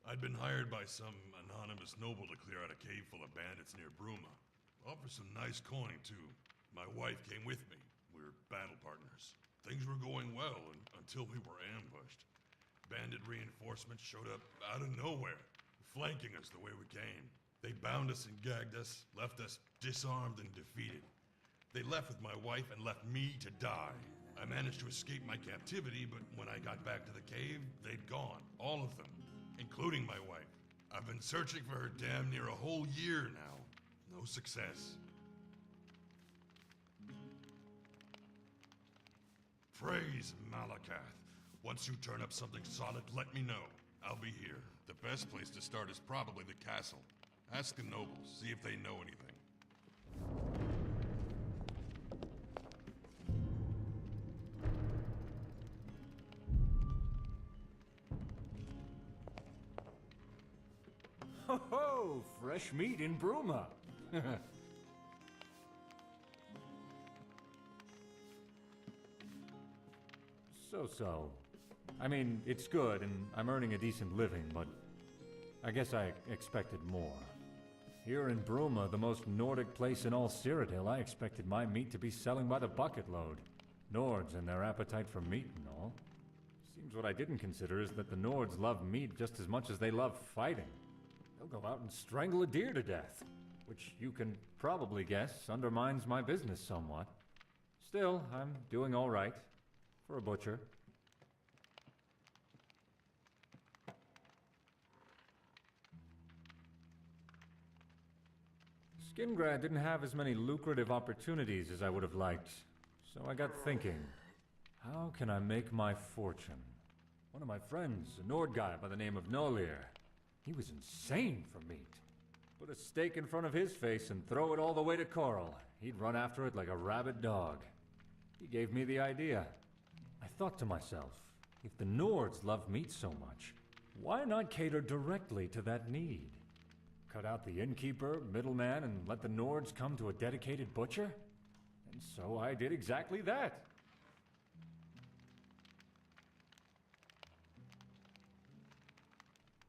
I'd been hired by some anonymous noble to clear out a cave full of bandits near Bruma. Offered some nice coin, too. My wife came with me. We were battle partners. Things were going well until we were ambushed. Bandit reinforcements showed up out of nowhere, flanking us the way we came. They bound us and gagged us, left us disarmed and defeated. They left with my wife and left me to die. I managed to escape my captivity, but when I got back to the cave, they'd gone. All of them, including my wife. I've been searching for her damn near a whole year now. No success. Praise Malakath. Once you turn up something solid, let me know. I'll be here. The best place to start is probably the castle. Ask the nobles, see if they know anything. Ho ho! Fresh meat in Bruma! So. I mean, it's good, and I'm earning a decent living, but I guess I expected more. Here in Bruma, the most Nordic place in all Cyrodiil, I expected my meat to be selling by the bucket load. Nords and their appetite for meat and all. Seems what I didn't consider is that the Nords love meat just as much as they love fighting. They'll go out and strangle a deer to death, which you can probably guess undermines my business somewhat. Still, I'm doing all right. For a butcher. Skingrad didn't have as many lucrative opportunities as I would have liked, so I got thinking, how can I make my fortune? One of my friends, a Nord guy by the name of Nolir, he was insane for meat. Put a steak in front of his face and throw it all the way to Coral. He'd run after it like a rabid dog. He gave me the idea. I thought to myself, if the Nords love meat so much, why not cater directly to that need? Cut out the innkeeper, middleman, and let the Nords come to a dedicated butcher? And so I did exactly that.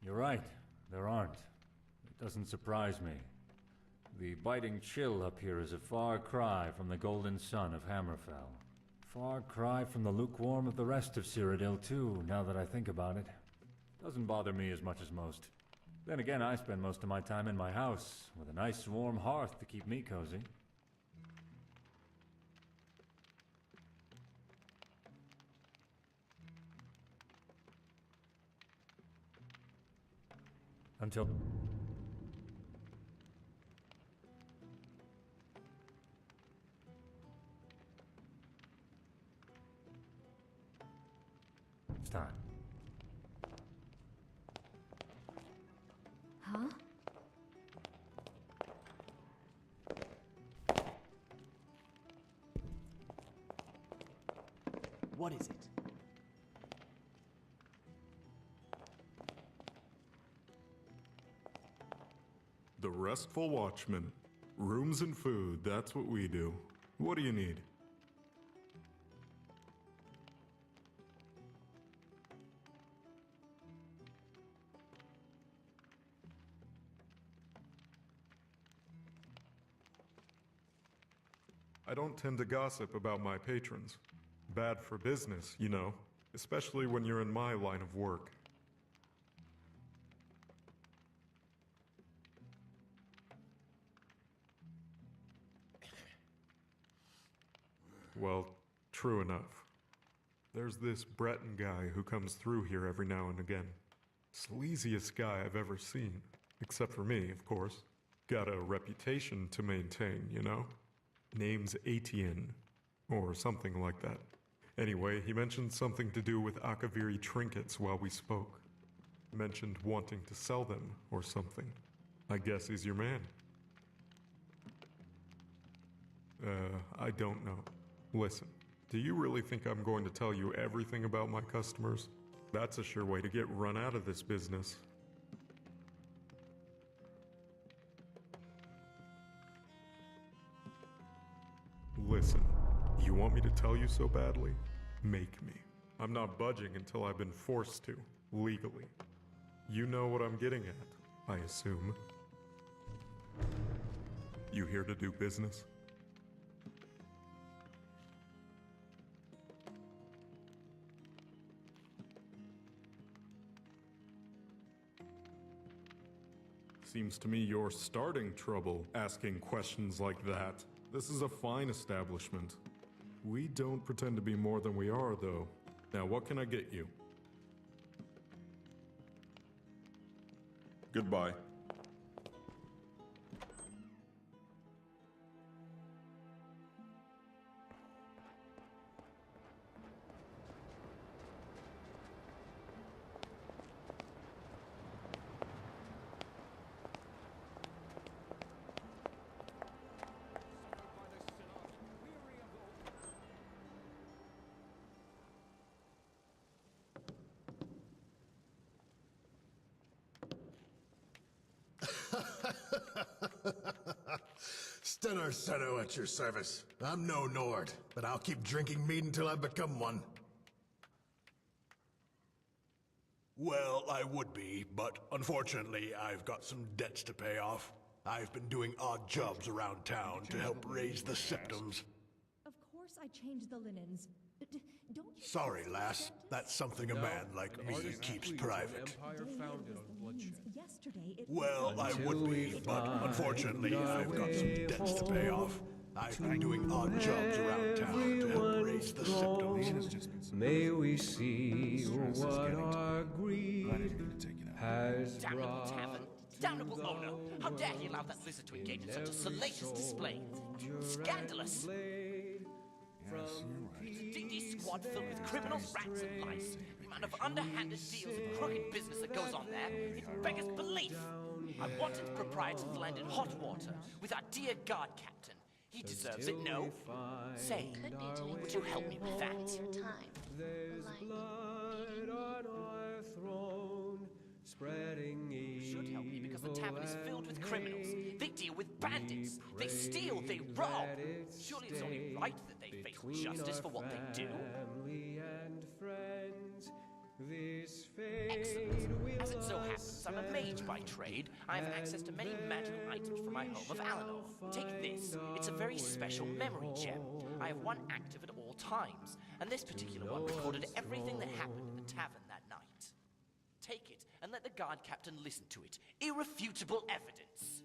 You're right, there aren't. It doesn't surprise me. The biting chill up here is a far cry from the golden sun of Hammerfell. Far cry from the lukewarm of the rest of Cyrodiil, too, now that I think about it. Doesn't bother me as much as most. Then again, I spend most of my time in my house, with a nice warm hearth to keep me cozy. Until... it's time. Huh? What is it? The Restful Watchman. Rooms and food, that's what we do. What do you need? I don't tend to gossip about my patrons. Bad for business, you know, especially when you're in my line of work. Well, true enough. There's this Breton guy who comes through here every now and again. Sleaziest guy I've ever seen. Except for me, of course. Got a reputation to maintain, you know? Name's Etienne, or something like that. Anyway, he mentioned something to do with Akaviri trinkets while we spoke. Mentioned wanting to sell them, or something. I guess he's your man. I don't know. Listen, do you really think I'm going to tell you everything about my customers? That's a sure way to get run out of this business. Listen, you want me to tell you so badly? Make me. I'm not budging until I've been forced to, legally. You know what I'm getting at, I assume. You here to do business? Seems to me you're starting trouble asking questions like that. This is a fine establishment. We don't pretend to be more than we are, though. Now, what can I get you? Goodbye. Stennar Seno at your service. I'm no Nord, but I'll keep drinking mead until I become one. Well, I would be, but unfortunately, I've got some debts to pay off. I've been doing odd jobs around town to help raise the symptoms. Of course I changed the linens. Don't you Sorry, lass. That's something a man like me keeps private. yesterday it Well, I would be, but unfortunately, I've got some debts to pay off. I've been doing odd jobs around town to help raise the symptoms. May we see what our greed has Damnable brought. tavern! Damnable owner! How dare he allow that lizard to engage in such a salacious display? Scandalous! D&D squad filled with criminals, rats, and lice. The amount of underhanded deals and crooked business that goes on there, it beggars belief. I wanted the proprietor to land in hot water with our dear guard captain. He deserves it, no? Say, would you help me with that? Your time. There's blood on our throne, spreading You should help me because the evil tavern is filled with and criminals. They deal with bandits. They steal. They rob. Surely it's only right that they face justice for what they do. family and friends. This Excellent. As it so happens, I'm a mage by trade. I have access to many magical items from my home of Alanor. Take this. It's a very special memory gem. I have one active at all times, and this particular one recorded everything that happened in the tavern that night. Take it and let the guard captain listen to it. Irrefutable evidence.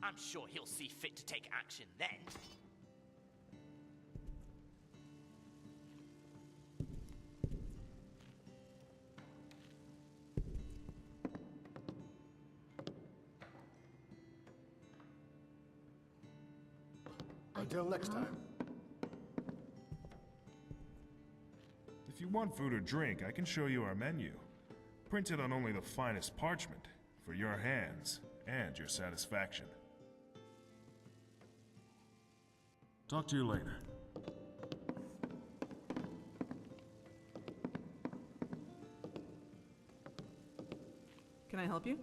I'm sure he'll see fit to take action then. Until next time. If you want food or drink, I can show you our menu. Printed on only the finest parchment, for your hands and your satisfaction. Talk to you later. Can I help you?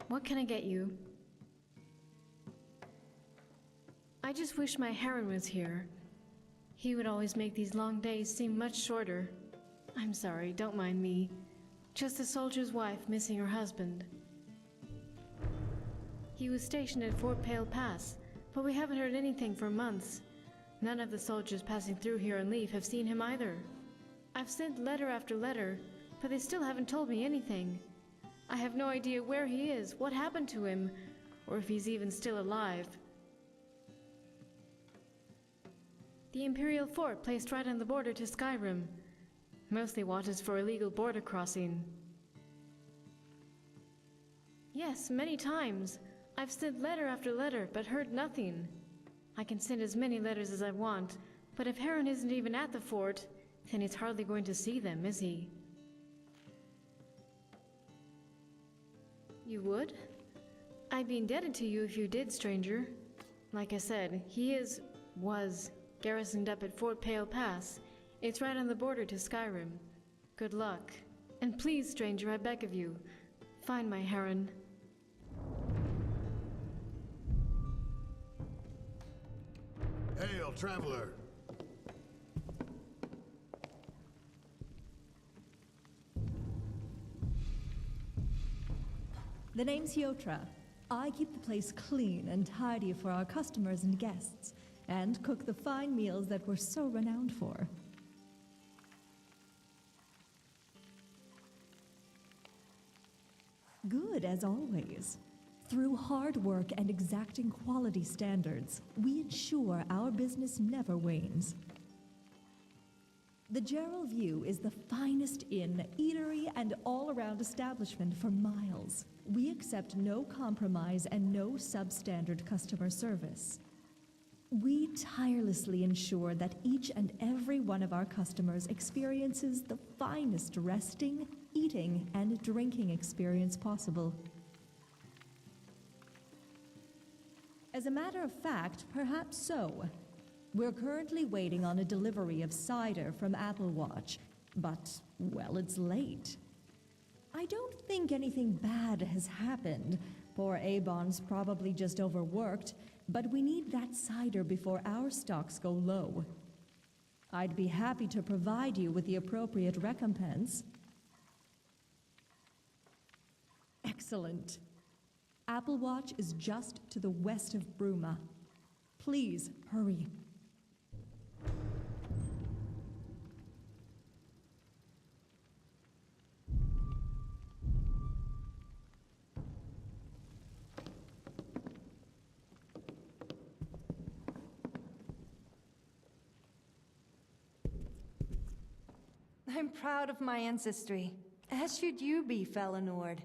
What can I get you? I just wish my Heron was here. He would always make these long days seem much shorter. I'm sorry, don't mind me. Just a soldier's wife missing her husband. He was stationed at Fort Pale Pass, but we haven't heard anything for months. None of the soldiers passing through here on leave have seen him either. I've sent letter after letter, but they still haven't told me anything. I have no idea where he is, what happened to him, or if he's even still alive. The Imperial Fort placed right on the border to Skyrim. Mostly watches for illegal border crossing. Yes, many times. I've sent letter after letter, but heard nothing. I can send as many letters as I want, But if Heron isn't even at the fort, then he's hardly going to see them, is he? You would? I'd be indebted to you if you did, stranger. Like I said, he was garrisoned up at Fort Pale Pass. It's right on the border to Skyrim. Good luck. And please, stranger, I beg of you, find my Heron. Hail, traveler! The name's Yotra. I keep the place clean and tidy for our customers and guests, and cook the fine meals that we're so renowned for. Good, as always. Through hard work and exacting quality standards, we ensure our business never wanes. The Gerald View is the finest inn, eatery, and all-around establishment for miles. We accept no compromise and no substandard customer service. We tirelessly ensure that each and every one of our customers experiences the finest resting, eating, and drinking experience possible. As a matter of fact, perhaps so. We're currently waiting on a delivery of cider from Apple Watch, but, well, it's late. I don't think anything bad has happened. Poor Avon's probably just overworked, but we need that cider before our stocks go low. I'd be happy to provide you with the appropriate recompense. Excellent. Apple Watch is just to the west of Bruma. Please, hurry. I'm proud of my ancestry, as should you be, Felinord.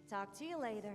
Talk to you later.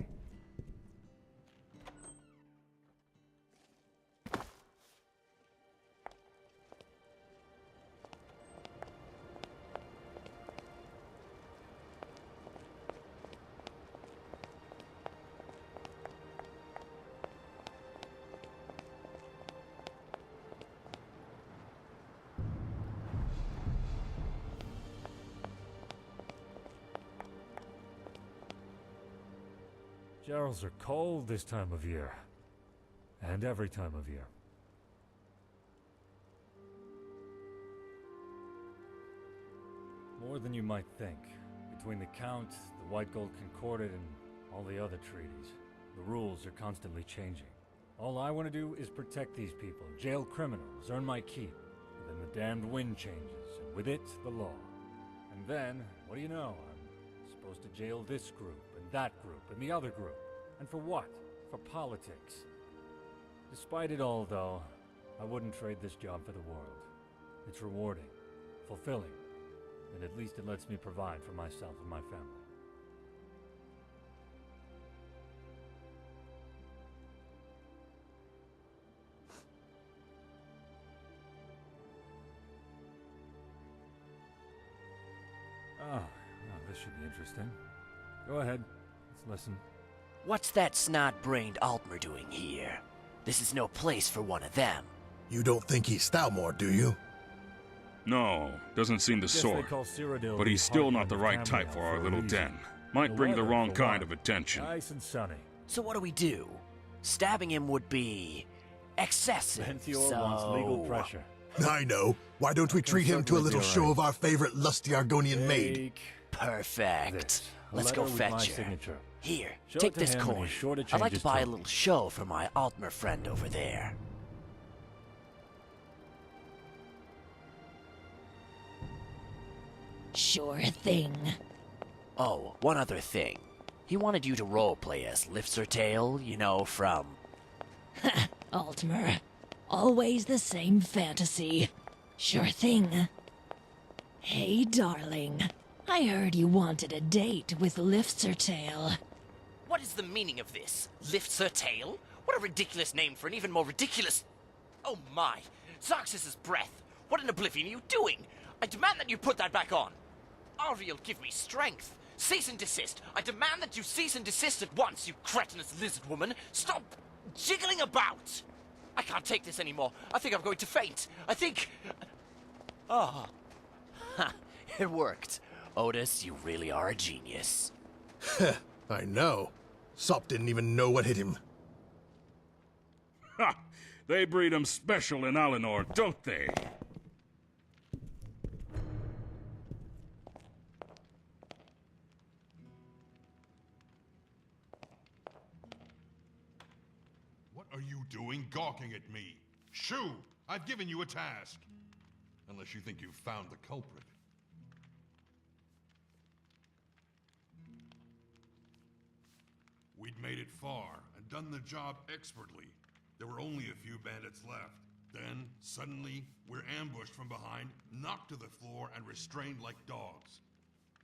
Gerals are cold this time of year. And every time of year. More than you might think. Between the Count, the White Gold Concordat, and all the other treaties, the rules are constantly changing. All I want to do is protect these people, jail criminals, earn my keep. And then the damned wind changes, and with it, the law. And then, what do you know? I'm supposed to jail this group, and that group, and the other group. And for what? For politics. Despite it all, though, I wouldn't trade this job for the world. It's rewarding, fulfilling, and at least it lets me provide for myself and my family. Oh, this should be interesting. Go ahead, let's listen. What's that snot-brained Altmer doing here? This is no place for one of them. You don't think he's Stoutmore, do you? No, doesn't seem the sort. But he's still not the right type for our little den. Might bring the wrong kind of attention. Nice and sunny. So what do we do? Stabbing him would be excessive, Fenrir wants legal pressure. I know. Why don't we treat him to a little show of our favorite lusty Argonian maid? Perfect. Let's go fetch her. Here, Show take it to this him and coin. he's sure to I'd like change to his buy a tone. little show for my Altmer friend over there. Sure thing. Oh, one other thing. He wanted you to roleplay as Lifsertail, you know, from... Altmer. Always the same fantasy. Sure thing. Hey, darling. I heard you wanted a date with Lifsertail. What is the meaning of this? Lifsertail? What a ridiculous name for an even more ridiculous... Oh my! Zarxus's breath! What in oblivion are you doing? I demand that you put that back on! Ariel, give me strength! Cease and desist! I demand that you cease and desist at once, you cretinous lizard woman! Stop jiggling about! I can't take this anymore. I think I'm going to faint. I think... Oh. Ha! It worked. Otis, you really are a genius. I know. Sop didn't even know what hit him. Ha! They breed 'em special in Alinor, don't they? What are you doing gawking at me? Shoo! I've given you a task. Unless you think you've found the culprit. We'd made it far and done the job expertly. There were only a few bandits left. Then, suddenly, we're ambushed from behind, knocked to the floor, and restrained like dogs.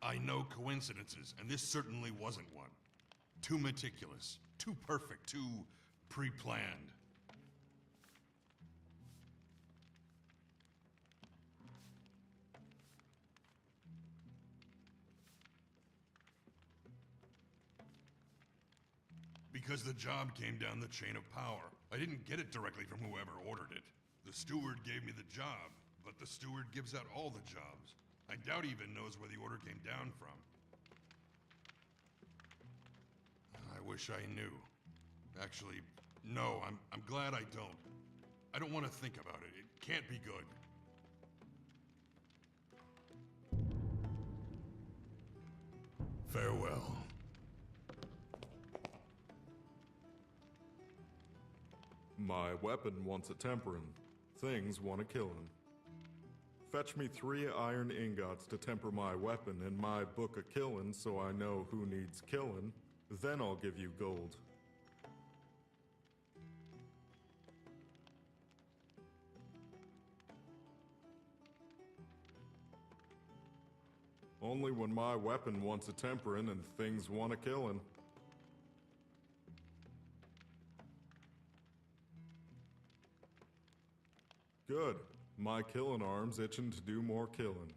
I know coincidences, and this certainly wasn't one. Too meticulous, too perfect, too pre-planned. Because the job came down the chain of power. I didn't get it directly from whoever ordered it. The steward gave me the job, but the steward gives out all the jobs. I doubt he even knows where the order came down from. I wish I knew. Actually, no, I'm glad I don't. I don't want to think about it. It can't be good. Farewell. My weapon wants a temperin'. Things want to kill him. Fetch me 3 iron ingots to temper my weapon and my book of killin' so I know who needs killin'. Then I'll give you gold. Only when my weapon wants a temperin' and things want a killin'. Good. My killin' arm's itching to do more killin'.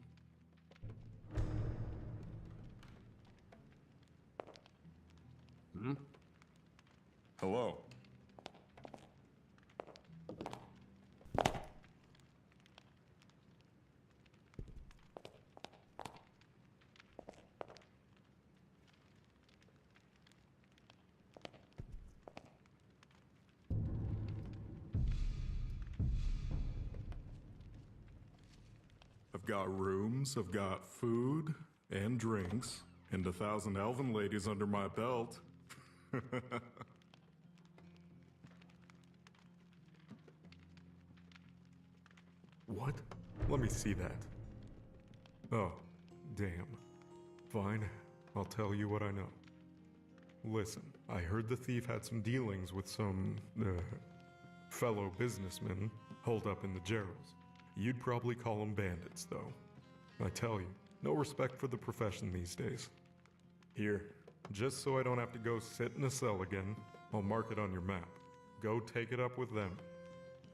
Hello. I've got rooms, I've got food and drinks, and 1,000 elven ladies under my belt. What? Let me see that. Oh, damn. Fine, I'll tell you what I know. Listen, I heard the thief had some dealings with some, fellow businessmen holed up in the Gerals. You'd probably call them bandits, though. I tell you, no respect for the profession these days. Here, just so I don't have to go sit in a cell again, I'll mark it on your map. Go take it up with them.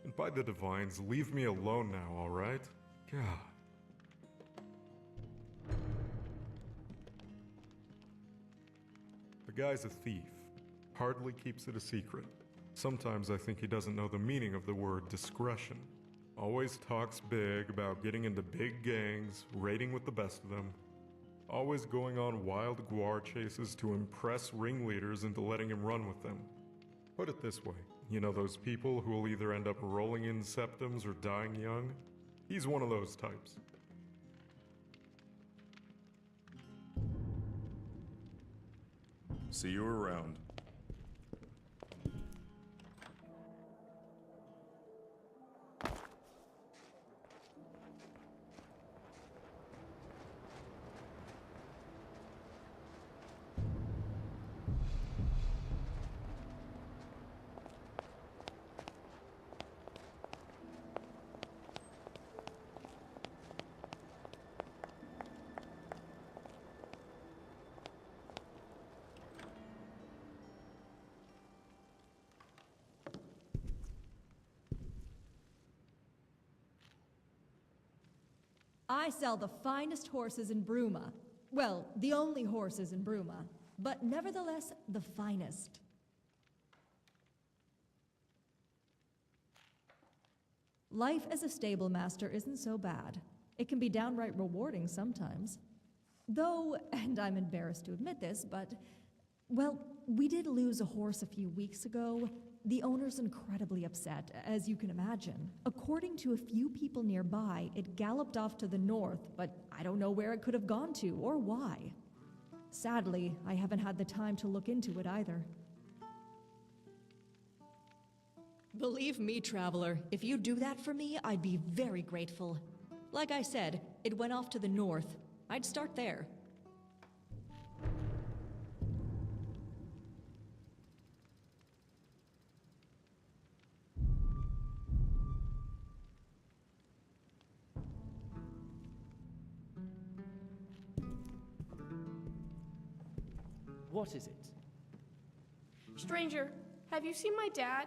And by the divines, leave me alone now, alright? God. The guy's a thief. Hardly keeps it a secret. Sometimes I think he doesn't know the meaning of the word discretion. Always talks big about getting into big gangs, raiding with the best of them. Always going on wild guar chases to impress ringleaders into letting him run with them. Put it this way, you know those people who will either end up rolling in septums or dying young? He's one of those types. See you around. I sell the finest horses in Bruma. Well, the only horses in Bruma, but nevertheless the finest. Life as a stable master isn't so bad. It can be downright rewarding sometimes. Though, and I'm embarrassed to admit this, but, well, we did lose a horse a few weeks ago. The owner's incredibly upset, as you can imagine. According to a few people nearby, it galloped off to the north, but I don't know where it could have gone to or why. Sadly, I haven't had the time to look into it either. Believe me, traveler, if you do that for me, I'd be very grateful. Like I said, it went off to the north. I'd start there. What is it? Stranger, have you seen my dad?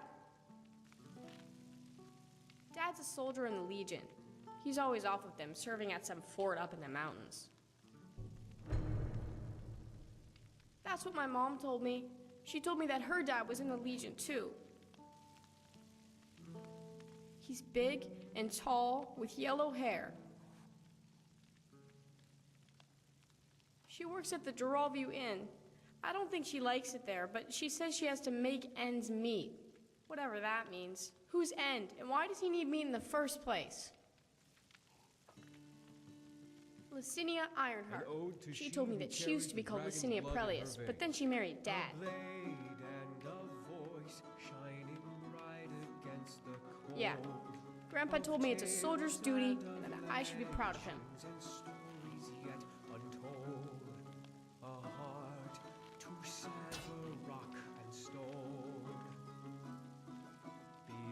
Dad's a soldier in the Legion. He's always off with them, serving at some fort up in the mountains. That's what my mom told me. She told me that her dad was in the Legion too. He's big and tall with yellow hair. She works at the Geralview Inn. I don't think she likes it there, but she says she has to make ends meet. Whatever that means. Whose end? And why does he need me in the first place? Licinia Ironheart. She told me that she used to be called Licinia Prelius, but then she married Dad. Yeah. Grandpa told me it's a soldier's duty and that I should be proud of him.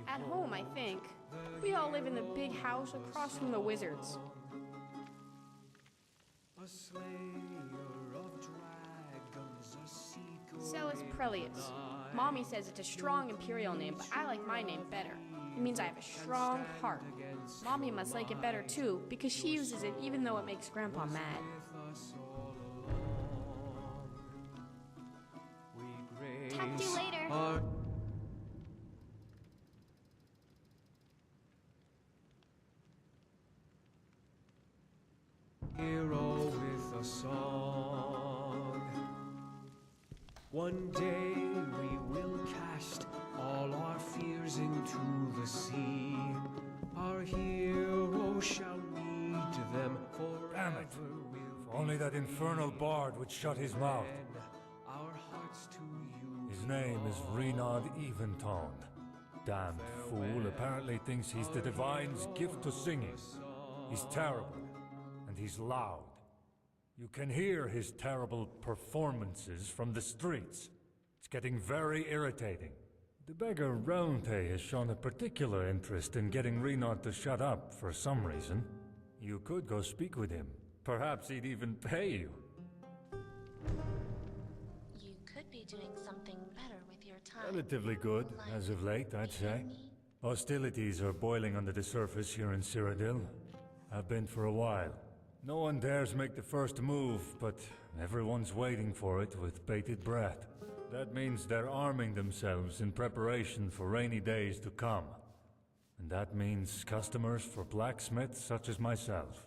At home, I think. We all live in the big house across from the wizards. Celis Prelius. Mommy says it's a strong imperial name, but I like my name better. It means I have a strong heart. Mommy must like it better too, because she uses it even though it makes Grandpa mad. Talk to you later. Hero with a song. One day we will cast all our fears into the sea. Our hero shall meet them forever. Damn it! If only that infernal bard would shut his mouth. Our hearts to you. His name is Renaud Eventone. Damned fool apparently thinks he's the divine's gift to singing. He's terrible. And he's loud. You can hear his terrible performances from the streets. It's getting very irritating. The beggar Roundhay has shown a particular interest in getting Renaud to shut up for some reason. You could go speak with him. Perhaps he'd even pay you. You could be doing something better with your time. Relatively good, as of late, I'd say. Hostilities are boiling under the surface here in Cyrodiil. Have been for a while. No one dares make the first move, but everyone's waiting for it with bated breath. That means they're arming themselves in preparation for rainy days to come. And that means customers for blacksmiths such as myself.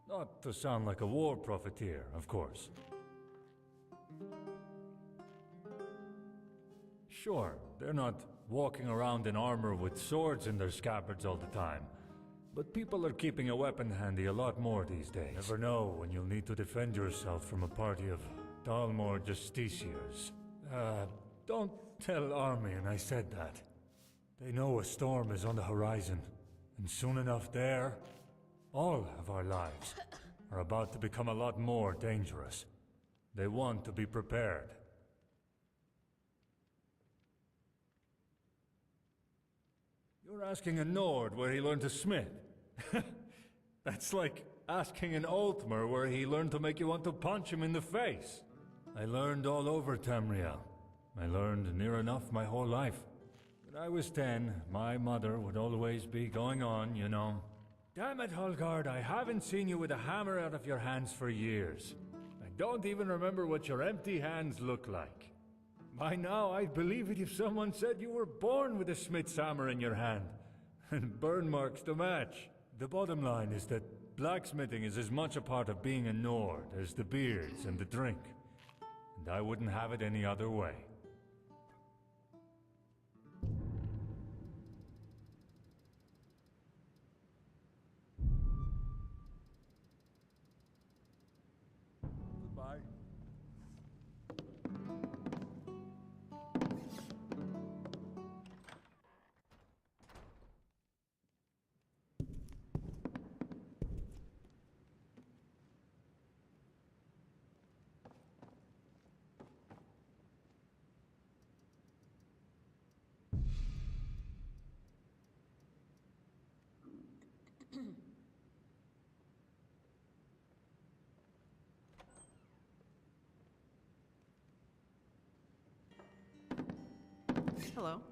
Not to sound like a war profiteer, of course. Sure, they're not walking around in armor with swords in their scabbards all the time. But people are keeping a weapon handy a lot more these days. Never know when you'll need to defend yourself from a party of Dalmor Justiciars. Don't tell Armian I said that. They know a storm is on the horizon, and soon enough there, all of our lives are about to become a lot more dangerous. They want to be prepared. You're asking a Nord where he learned to smith. That's like asking an Altmer where he learned to make you want to punch him in the face. I learned all over Tamriel. I learned near enough my whole life. When I was 10, my mother would always be going on, you know. Damn it, Holgard, I haven't seen you with a hammer out of your hands for years. I don't even remember what your empty hands look like. By now, I'd believe it if someone said you were born with a smith's hammer in your hand. And burn marks to match. The bottom line is that blacksmithing is as much a part of being a Nord as the beards and the drink. And I wouldn't have it any other way. Goodbye. Hello.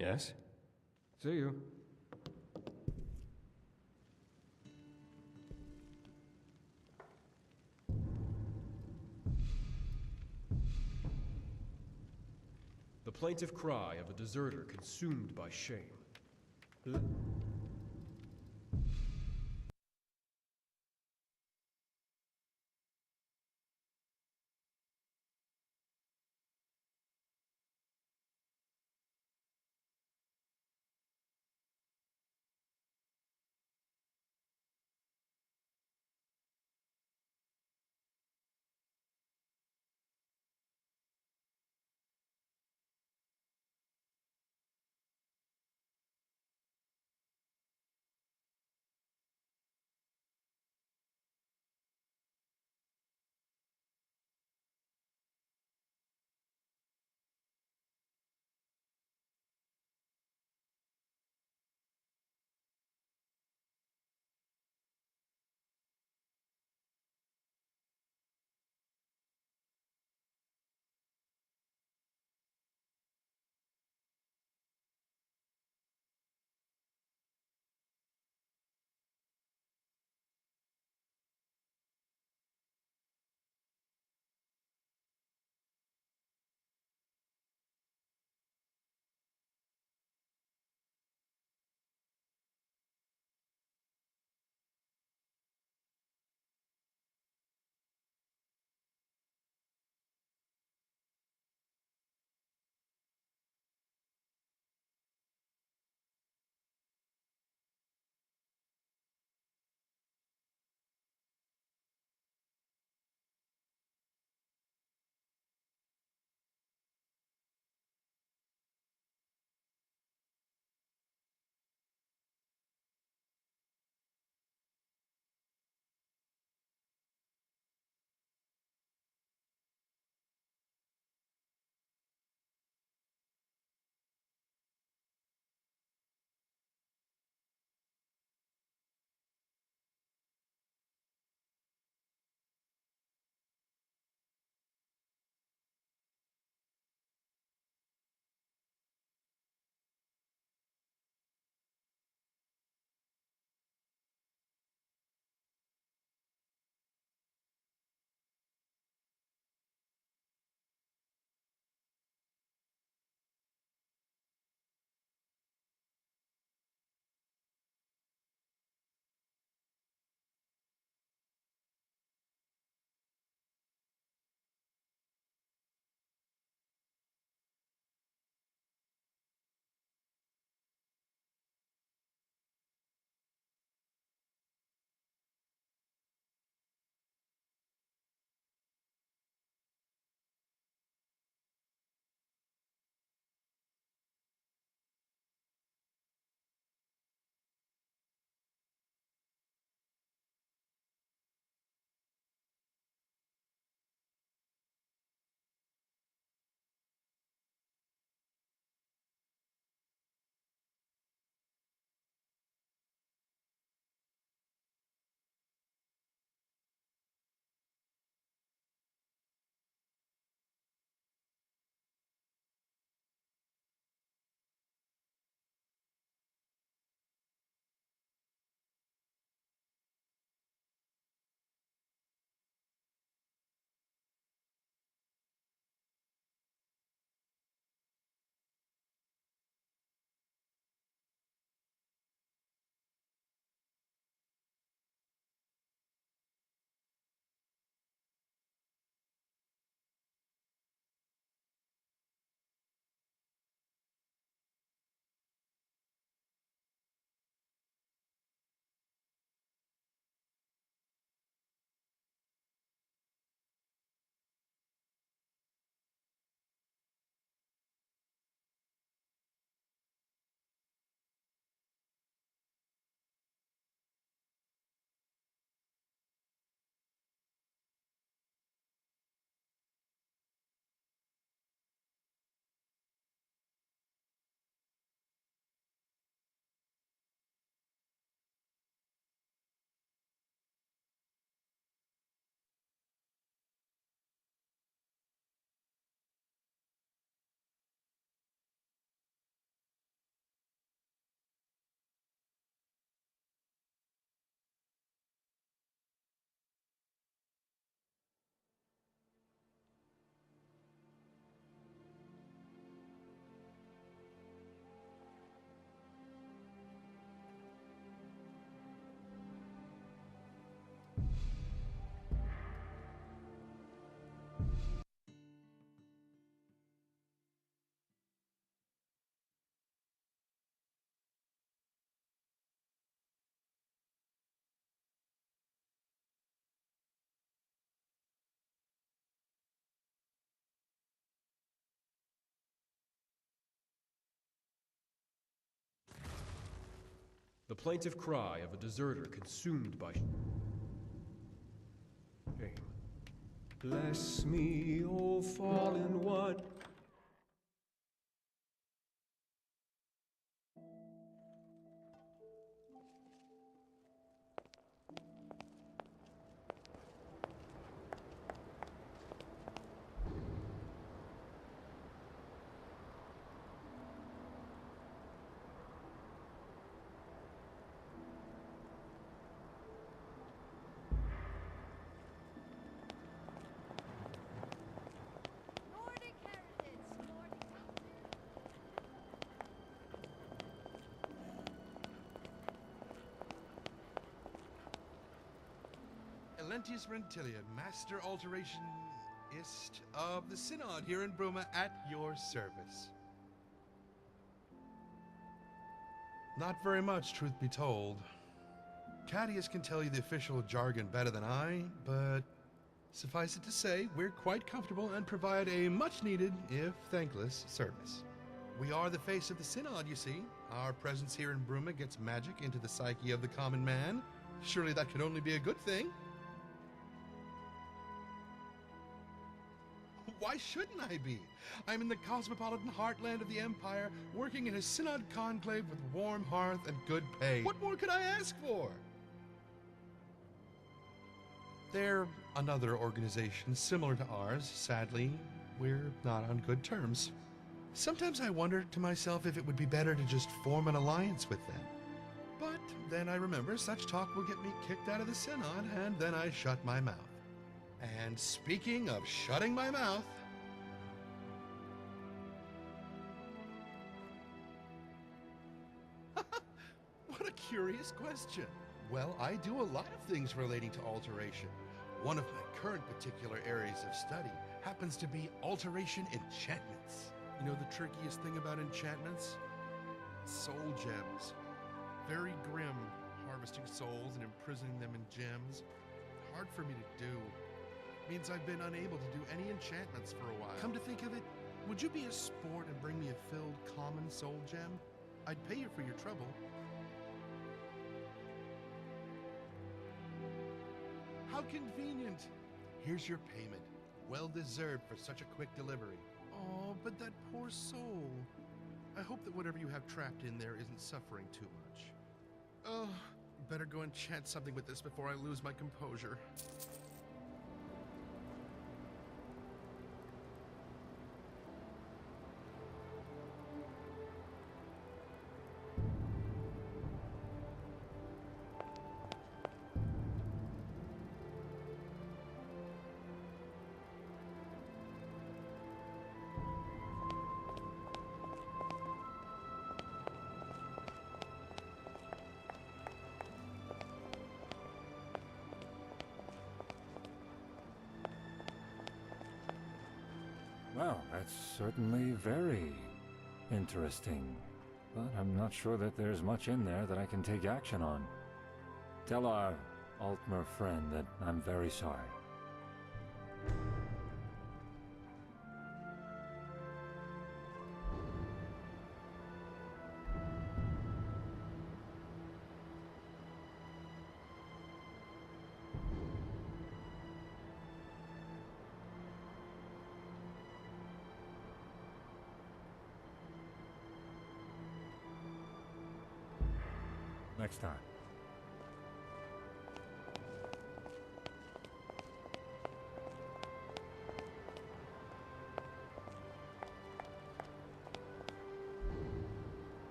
Yes? See you. The plaintive cry of a deserter consumed by shame. The plaintive cry of a deserter consumed by shame. Bless me, O fallen one. Elentius Rentilia, Master Alterationist of the Synod here in Bruma, at your service. Not very much, truth be told. Cadius can tell you the official jargon better than I, but suffice it to say, we're quite comfortable and provide a much-needed, if thankless, service. We are the face of the Synod, you see. Our presence here in Bruma gets magic into the psyche of the common man. Surely that could only be a good thing. Why shouldn't I be? I'm in the cosmopolitan heartland of the Empire, working in a synod conclave with warm hearth and good pay. What more could I ask for? They're another organization similar to ours. Sadly, we're not on good terms. Sometimes I wonder to myself if it would be better to just form an alliance with them. But then I remember such talk will get me kicked out of the synod, and then I shut my mouth. And speaking of shutting my mouth... What a curious question. Well, I do a lot of things relating to alteration. One of my current particular areas of study happens to be alteration enchantments. You know the trickiest thing about enchantments? Soul gems. Very grim, harvesting souls and imprisoning them in gems. Hard for me to do. Means I've been unable to do any enchantments for a while. Come to think of it, would you be a sport and bring me a filled common soul gem? I'd pay you for your trouble. How convenient. Here's your payment. Well deserved for such a quick delivery. Oh, but that poor soul. I hope that whatever you have trapped in there isn't suffering too much. Oh, better go enchant something with this before I lose my composure. Well, that's certainly very interesting. But I'm not sure that there's much in there that I can take action on. Tell our Altmer friend that I'm very sorry. Next time.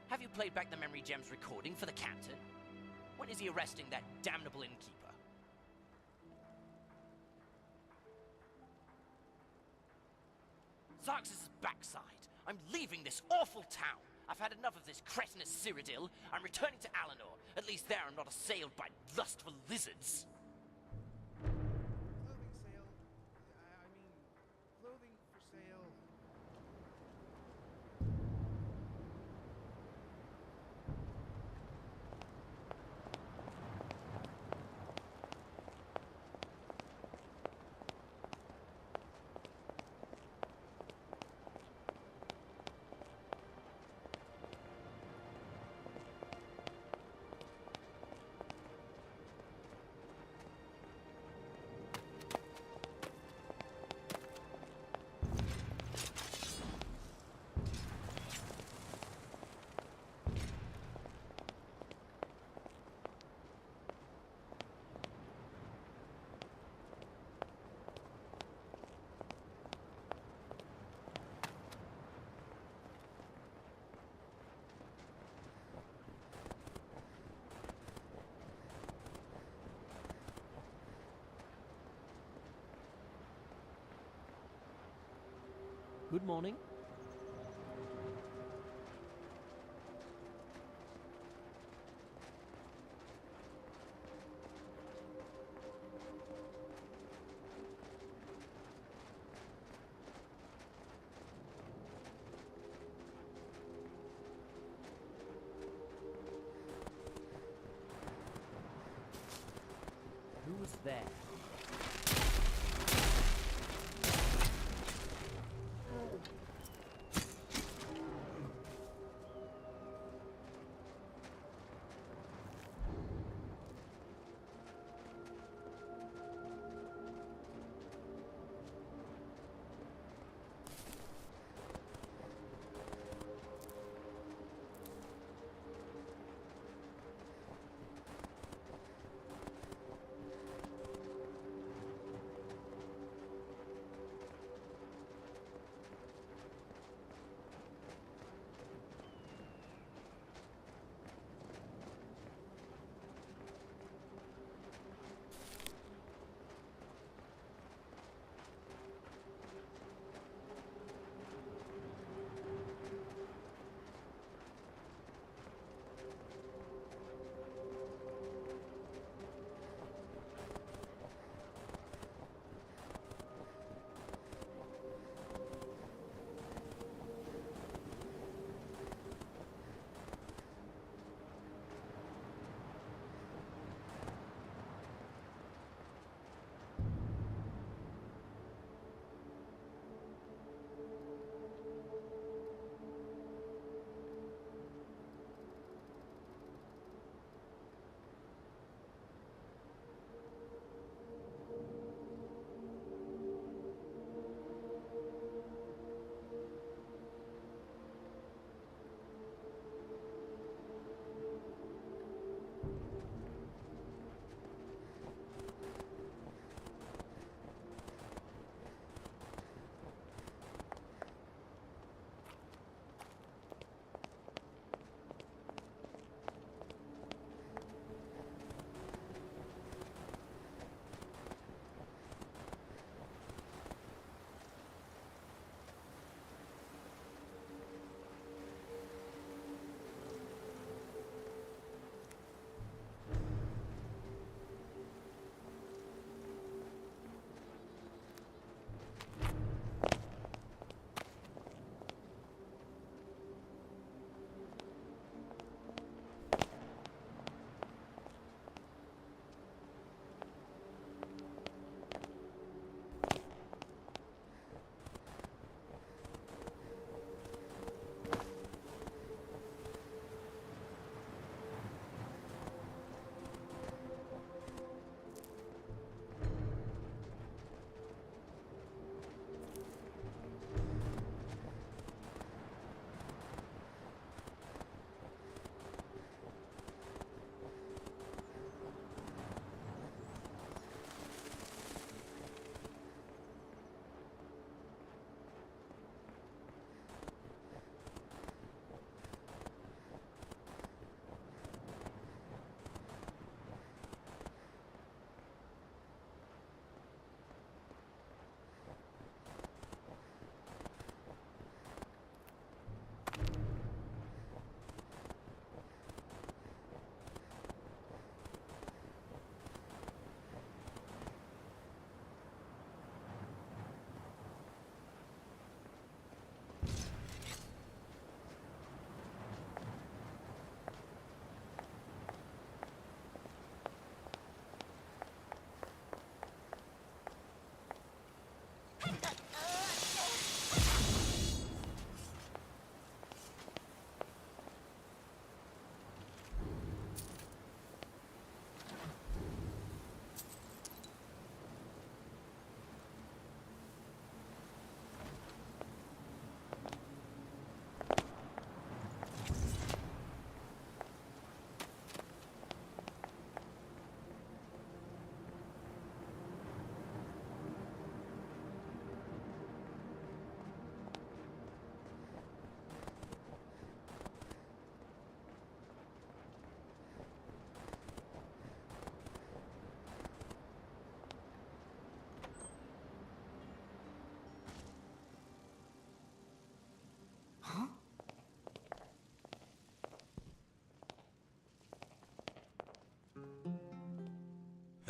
Have you played back the Memory Gems recording for the captain? When is he arresting that damnable innkeeper? Xerxes' backside. I'm leaving this awful town. I've had enough of this cretinous Cyrodiil. I'm returning to Alinor. At least there I'm not assailed by lustful lizards. Clothing sale. I mean, clothing for sale. Good morning. Who's there?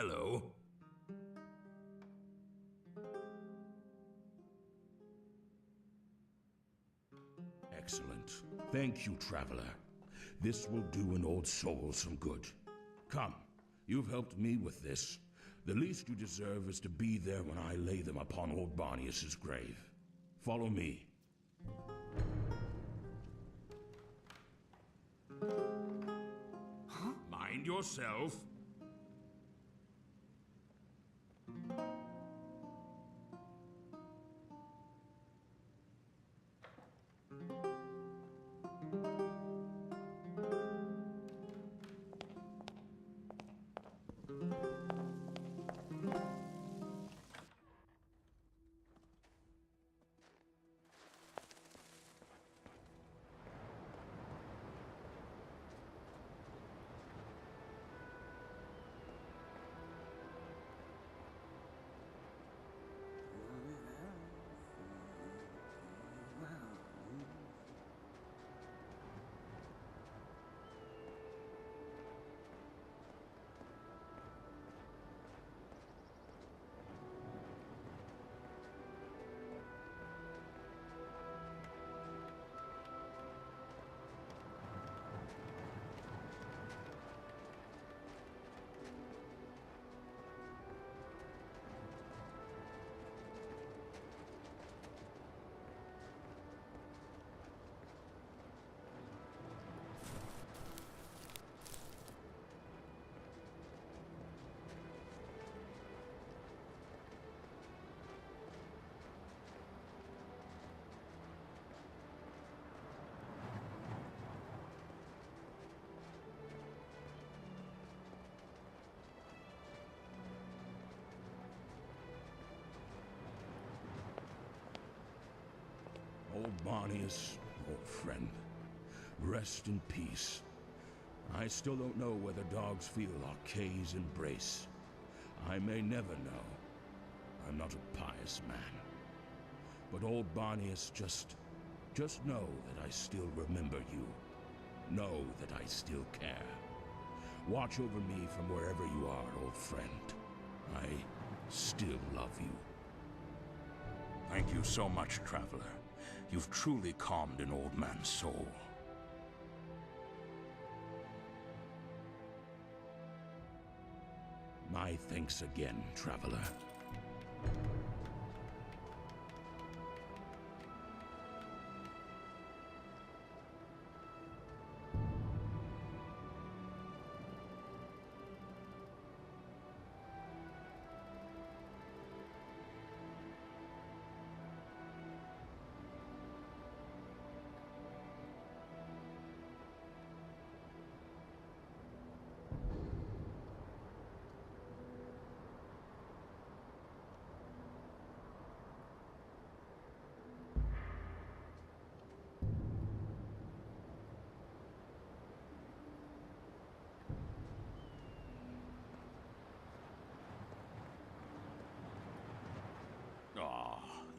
Hello. Excellent. Thank you, traveler. This will do an old soul some good. Come, you've helped me with this. The least you deserve is to be there when I lay them upon old Barnius's grave. Follow me. Huh? Mind yourself. Old Barnius, old friend, rest in peace. I still don't know whether dogs feel Arcay's embrace. I may never know. I'm not a pious man. But old Barnius, just know that I still remember you. Know that I still care. Watch over me from wherever you are, old friend. I still love you. Thank you so much, traveler. You've truly calmed an old man's soul. My thanks again, traveler.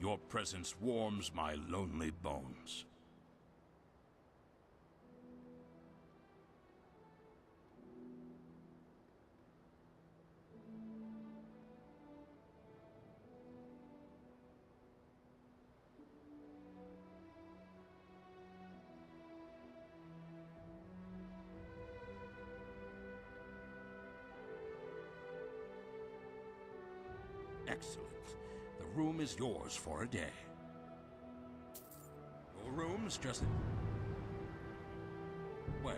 Your presence warms my lonely bones. Excellent. The room is yours for a day. Your room's just... Wait,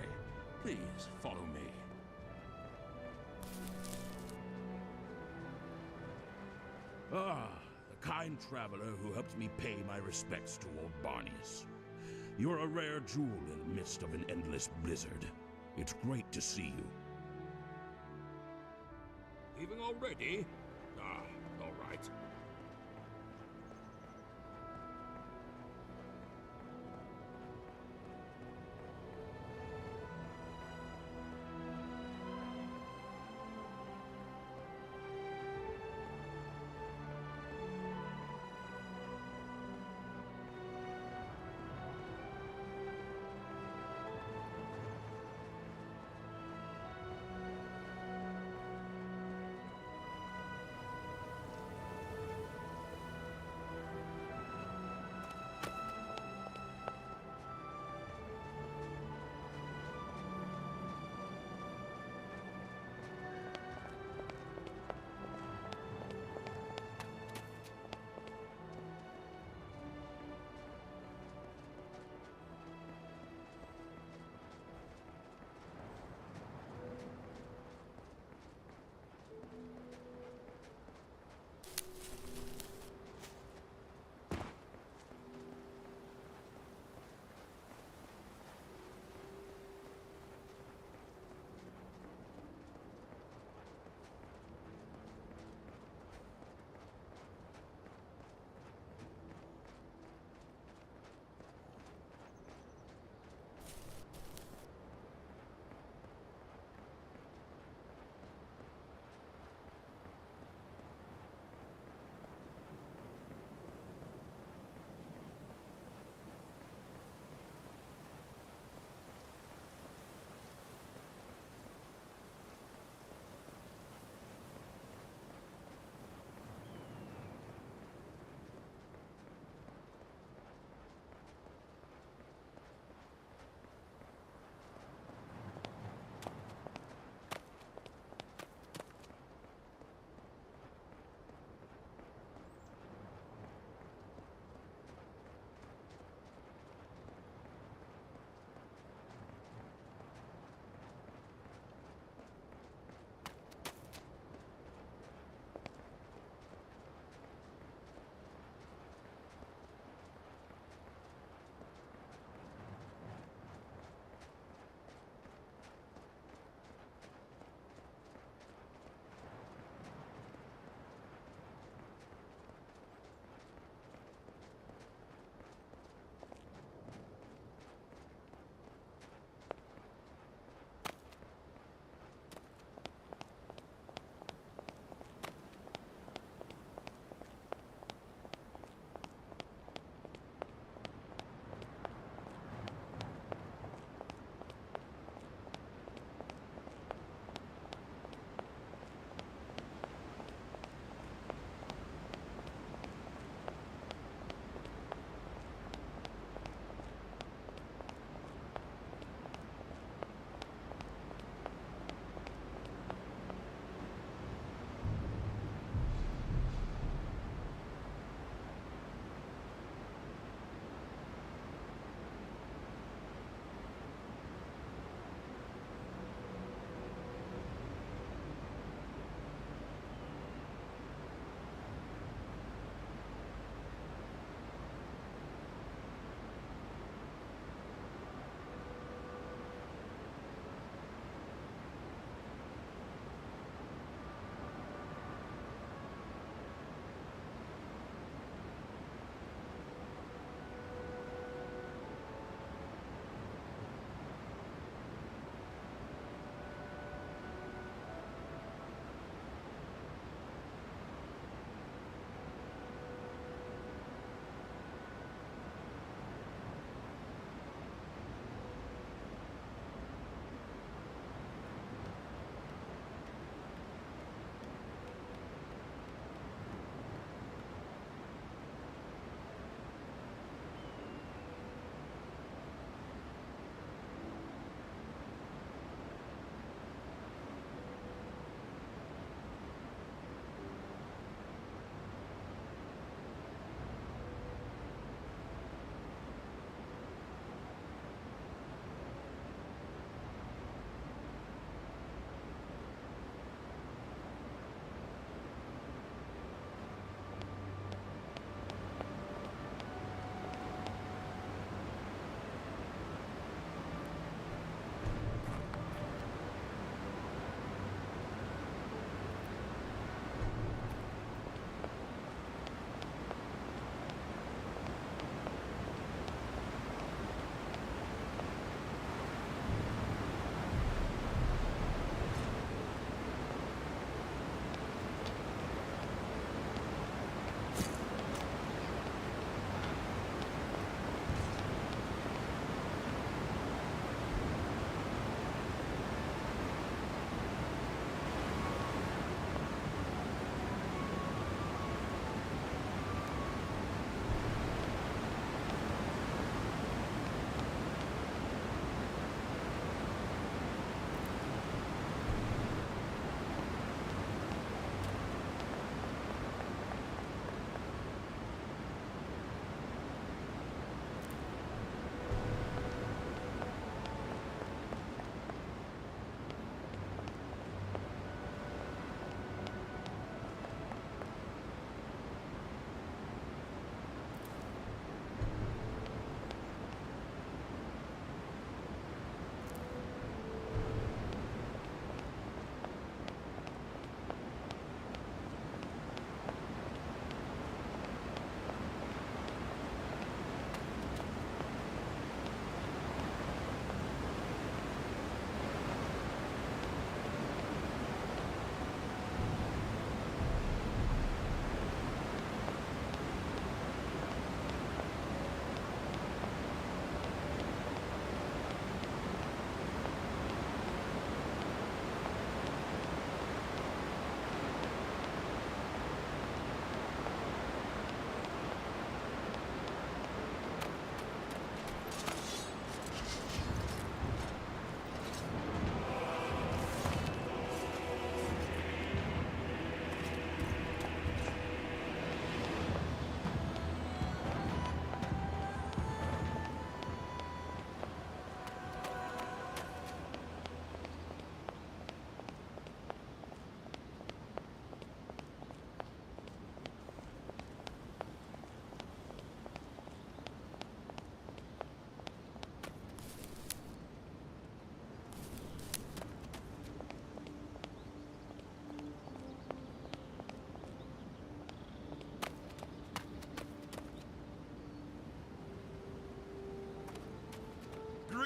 please follow me. Ah, the kind traveler who helped me pay my respects to old Barnius. You're a rare jewel in the midst of an endless blizzard. It's great to see you. Leaving already? Ah, all right.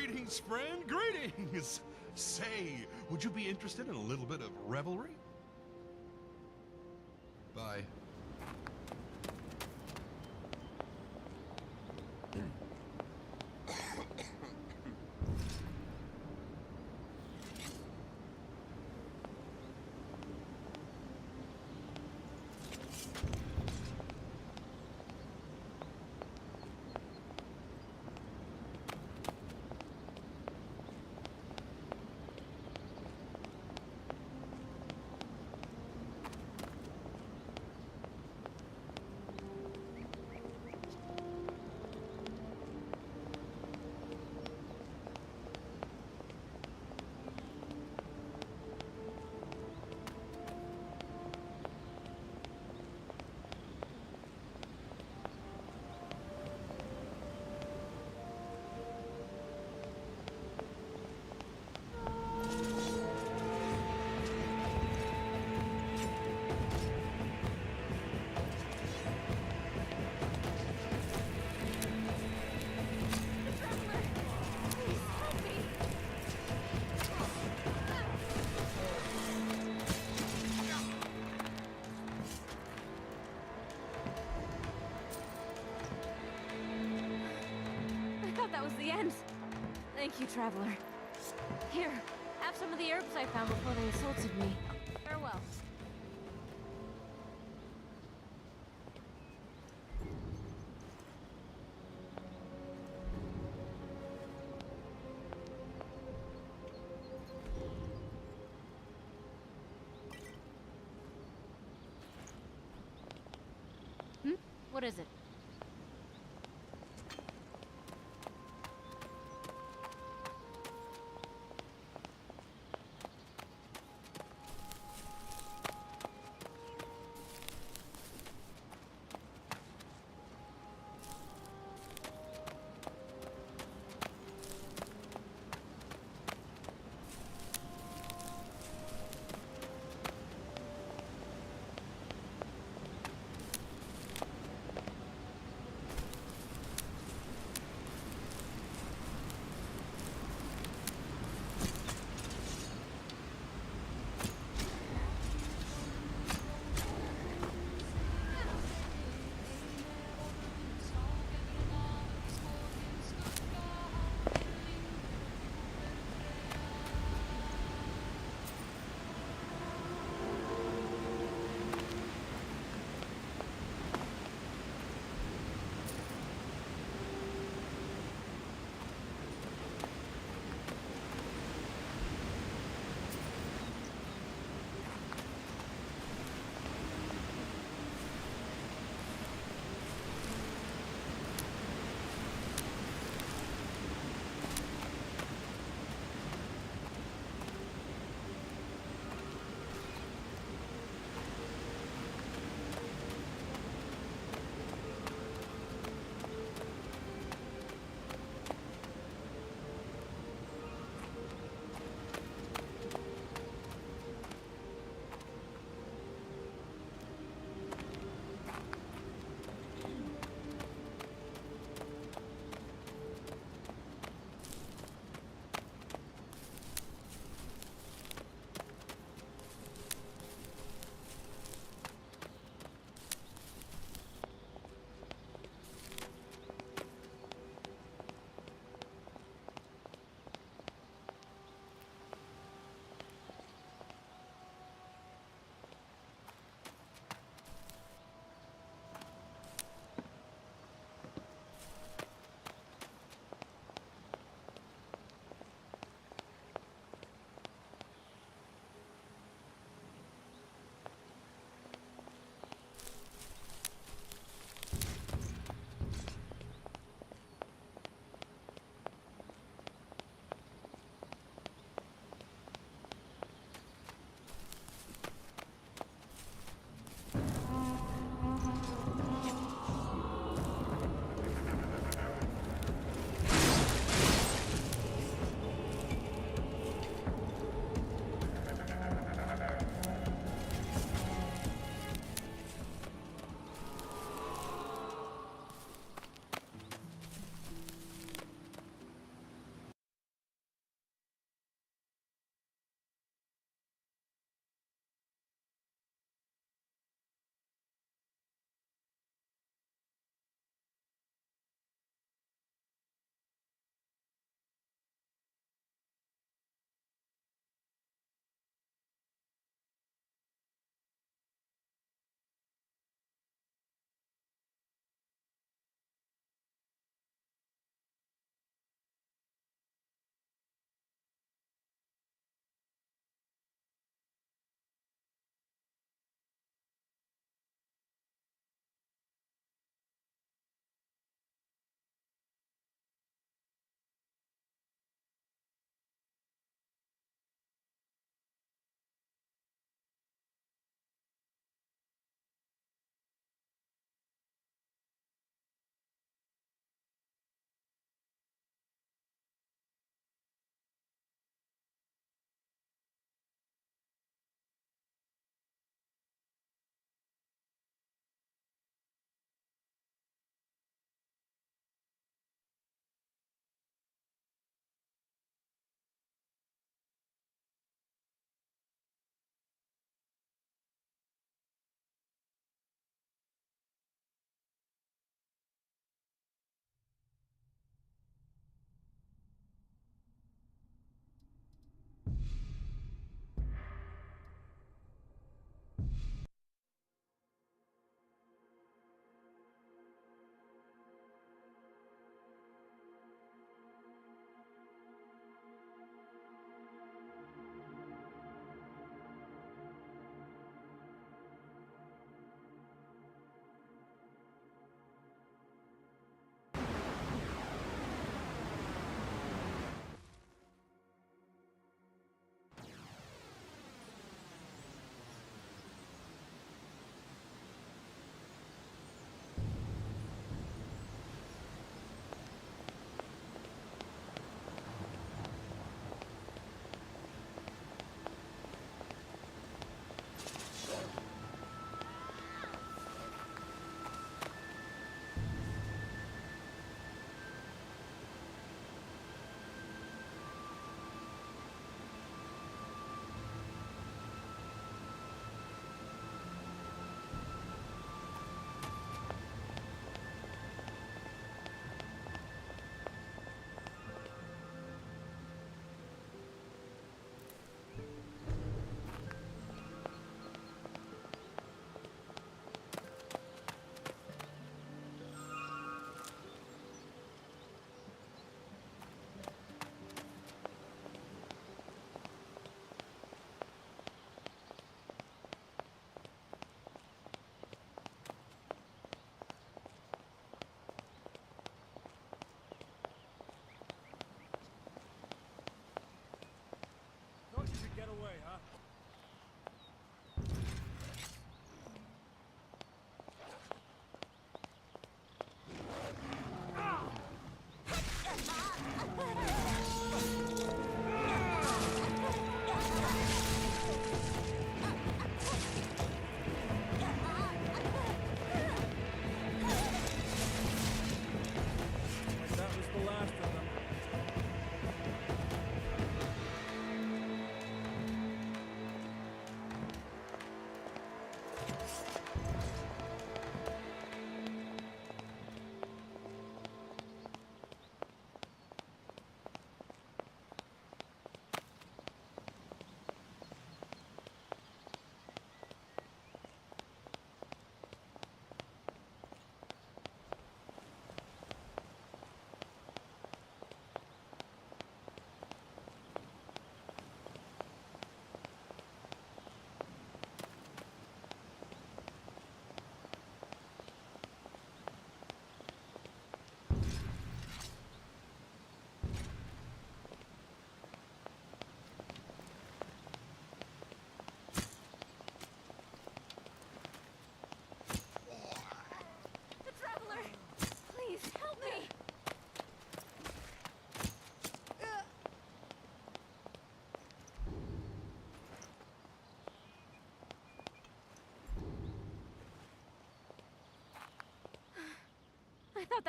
Greetings, friend, greetings! Say, would you be interested in a little bit of revelry? Bye. That was the end. Thank you, traveler. Here, have some of the herbs I found before they assaulted me. Farewell. What is it?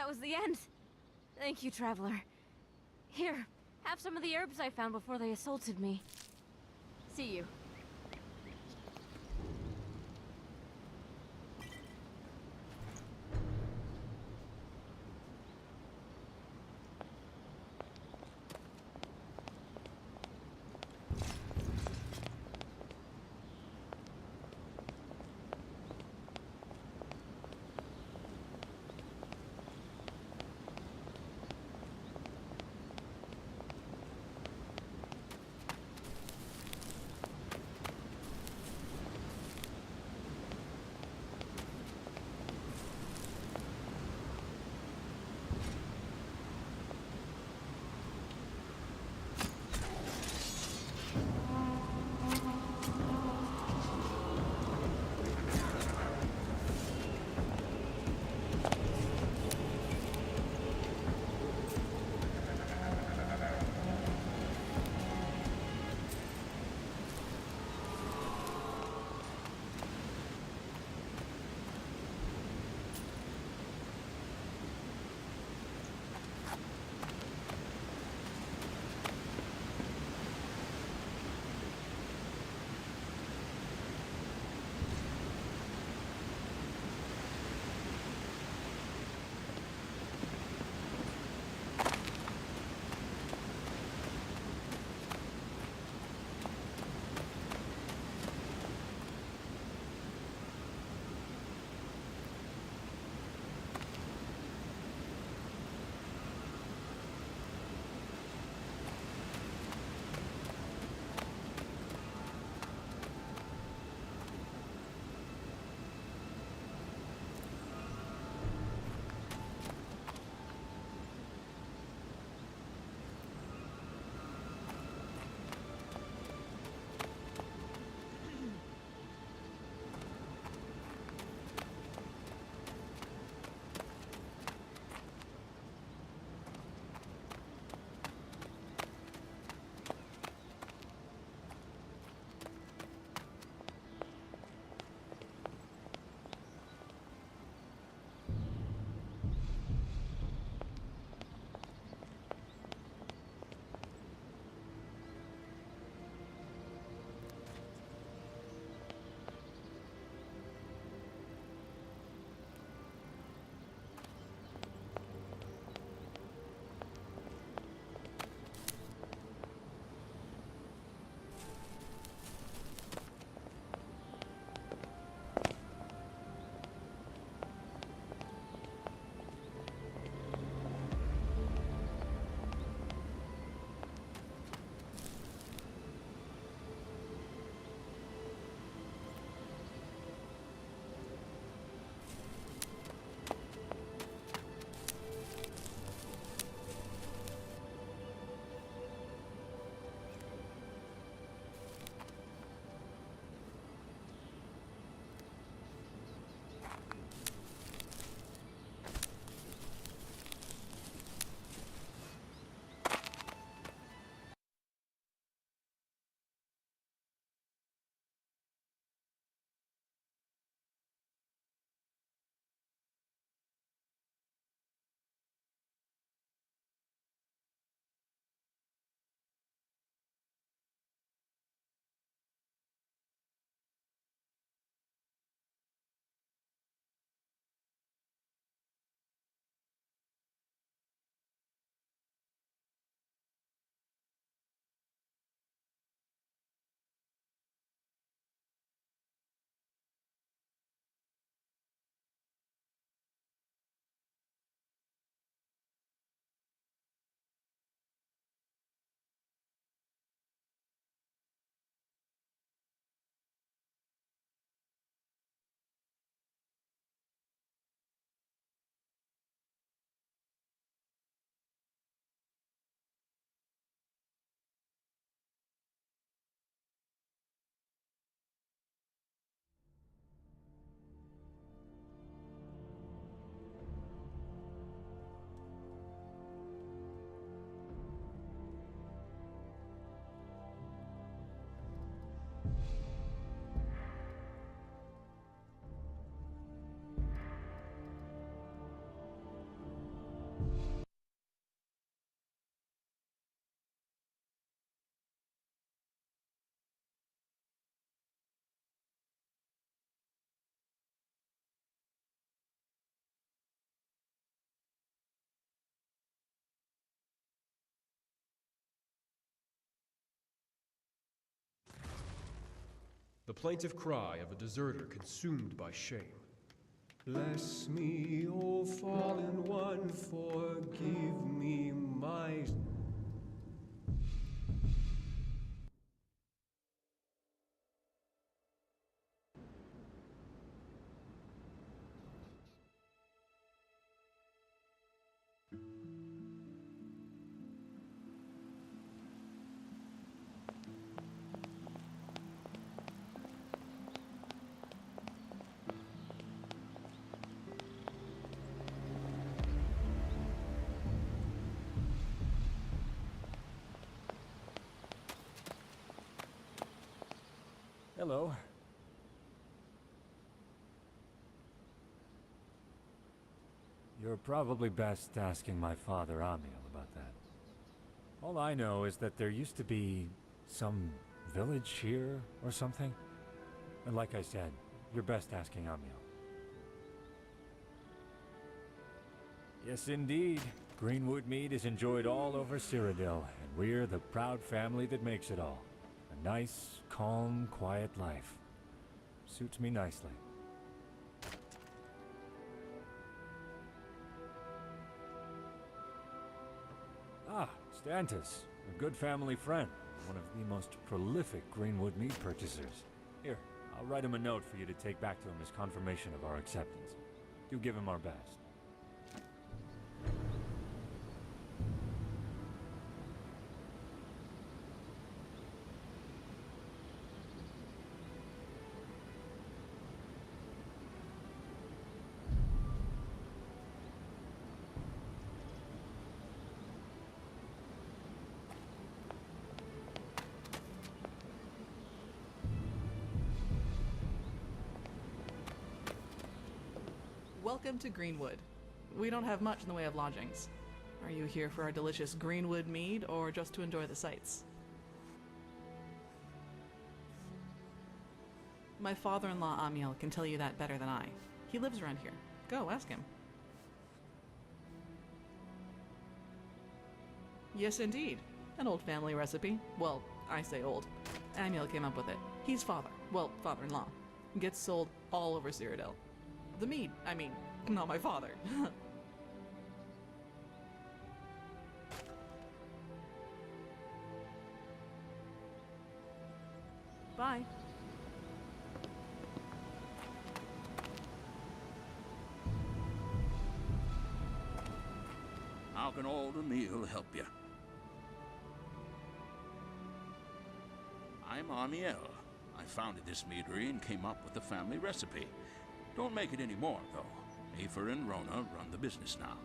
was the end. Thank you, Traveler. Here, have some of the herbs I found before they assaulted me. See you. The plaintive cry of a deserter consumed by shame. Bless me, O fallen one, forgive me my... Hello. You're probably best asking my father, Amiel, about that. All I know is that there used to be some village here or something. And like I said, you're best asking Amiel. Yes, indeed. Greenwood mead is enjoyed all over Cyrodiil, and we're the proud family that makes it all. A nice, calm, quiet life. Suits me nicely. Ah, Stantis, a good family friend, one of the most prolific Greenwood mead purchasers. Here, I'll write him a note for you to take back to him as confirmation of our acceptance. Do give him our best. Welcome to Greenwood. We don't have much in the way of lodgings. Are you here for our delicious Greenwood mead, or just to enjoy the sights? My father-in-law Amiel can tell you that better than I. He lives around here. Go, ask him. Yes, indeed. An old family recipe. Well, I say old. Amiel came up with it. He's father. Well, father-in-law. Gets sold all over Cyrodiil. The mead, I mean, not my father. Bye. How can old Amiel help you? I'm Amiel. I founded this meadery and came up with the family recipe. Don't make it anymore, though. Afer and Rona run the business now.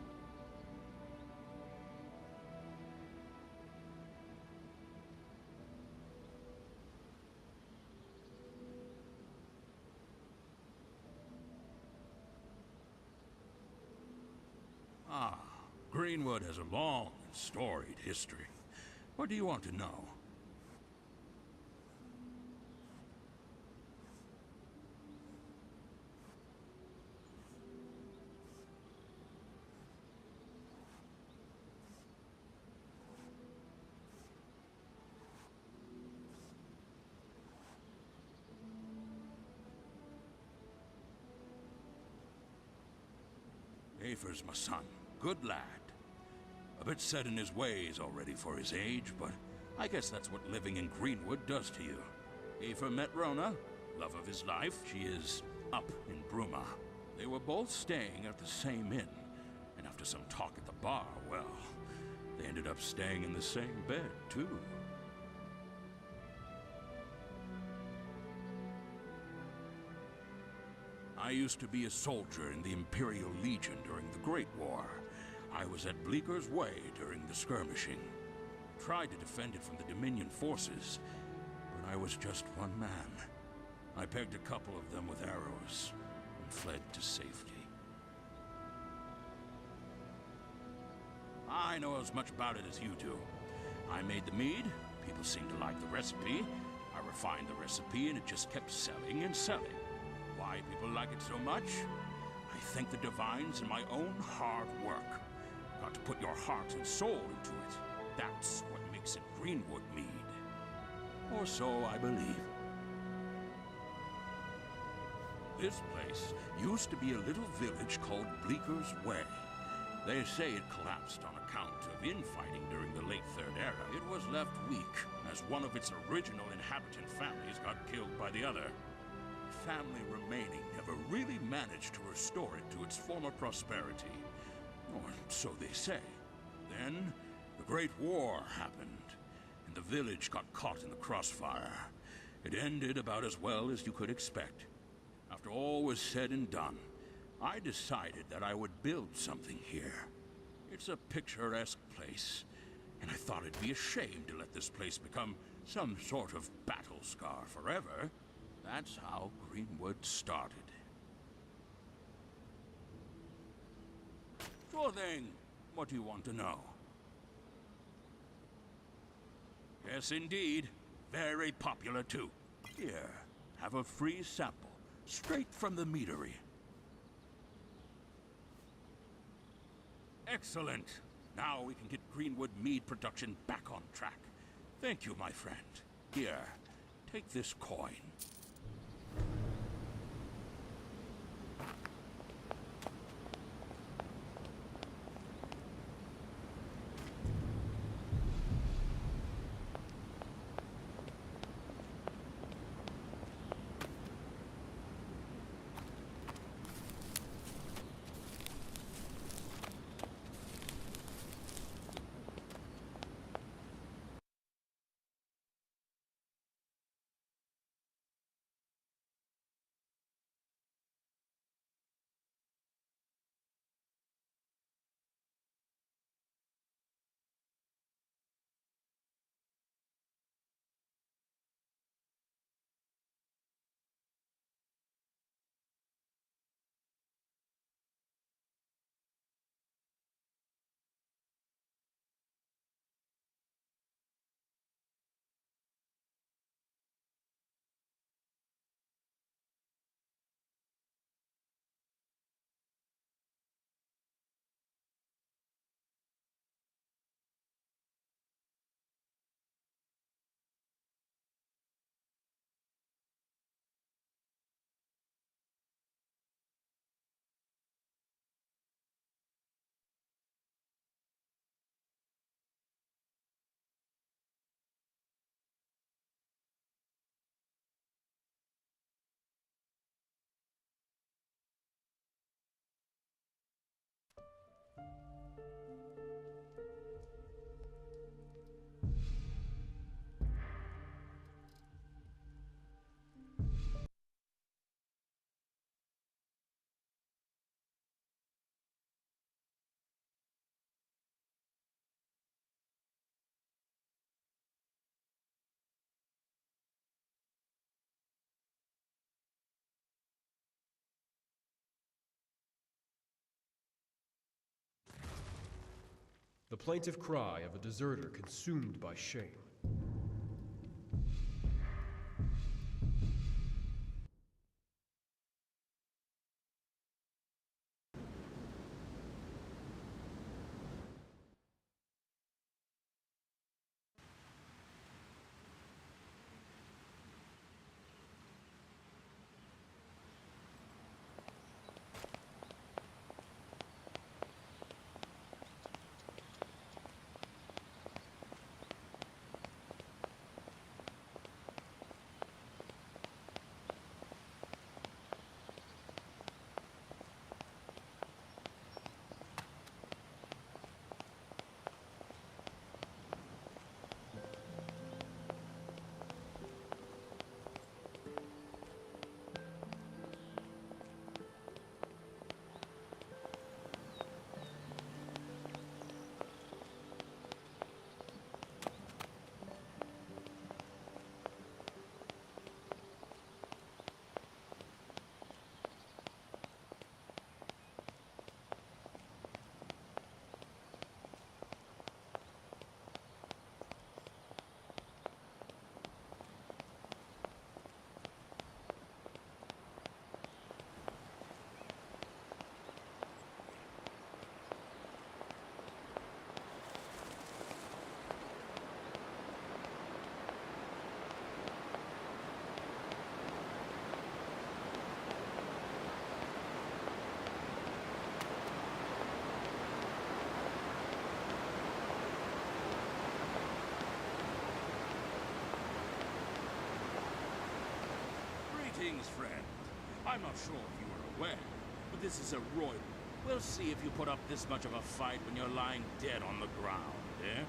Ah, Greenwood has a long and storied history. What do you want to know? Afer's my son. Good lad. A bit set in his ways already for his age, but I guess that's what living in Greenwood does to you. Afer met Rona, love of his life. She is up in Bruma. They were both staying at the same inn, and after some talk at the bar, well, they ended up staying in the same bed, too. I used to be a soldier in the Imperial Legion during the Great War. I was at Bleeker's Way during the skirmishing. Tried to defend it from the Dominion forces, but I was just one man. I pegged a couple of them with arrows and fled to safety. I know as much about it as you do. I made the mead, people seemed to like the recipe. I refined the recipe and it just kept selling and selling. Why people like it so much? I thank the divines and my own hard work. Got to put your heart and soul into it. That's what makes it Greenwood mead. Or so I believe. This place used to be a little village called Bleeker's Way. They say it collapsed on account of infighting during the late Third Era. It was left weak, as one of its original inhabitant families got killed by the other. The family remaining never really managed to restore it to its former prosperity. Or so they say. Then, the Great War happened, and the village got caught in the crossfire. It ended about as well as you could expect. After all was said and done, I decided that I would build something here. It's a picturesque place, and I thought it'd be a shame to let this place become some sort of battle scar forever. That's how Greenwood started. Sure thing. What do you want to know? Yes, indeed. Very popular, too. Here, have a free sample, straight from the meadery. Excellent. Now we can get Greenwood mead production back on track. Thank you, my friend. Here, take this coin. The plaintive cry of a deserter consumed by shame. Greetings, friend. I'm not sure if you were aware, but this is a royal. We'll see if you put up this much of a fight when you're lying dead on the ground, eh?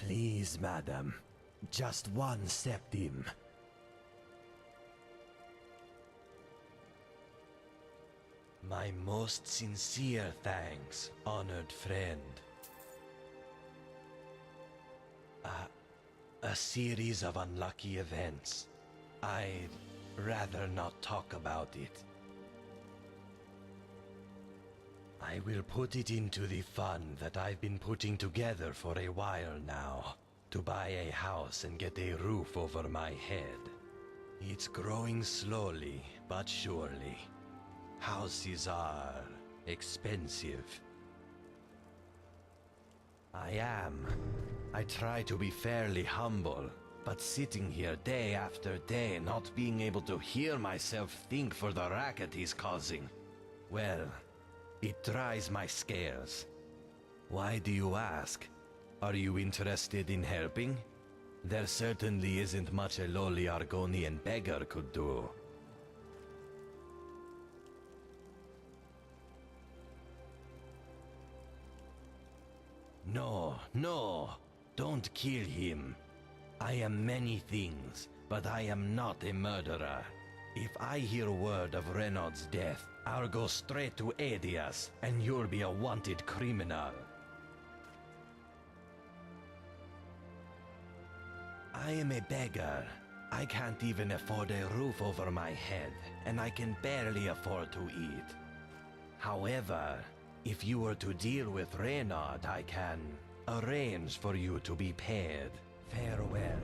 Please, madam. Just one septim. My most sincere thanks, honored friend. A series of unlucky events. I'd rather not talk about it. I will put it into the fund that I've been putting together for a while now, to buy a house and get a roof over my head. It's growing slowly, but surely. Houses are expensive. I try to be fairly humble, but sitting here day after day, not being able to hear myself think for the racket he's causing, well, it dries my scales. Why do you ask? Are you interested in helping? There certainly isn't much a lowly Argonian beggar could do. No, don't kill him. I am many things, but I am not a murderer. If I hear word of Renaud's death, I'll go straight to Adias, and you'll be a wanted criminal. I am a beggar. I can't even afford a roof over my head, and I can barely afford to eat. However, if you were to deal with Renaud, I can arrange for you to be paid. Farewell.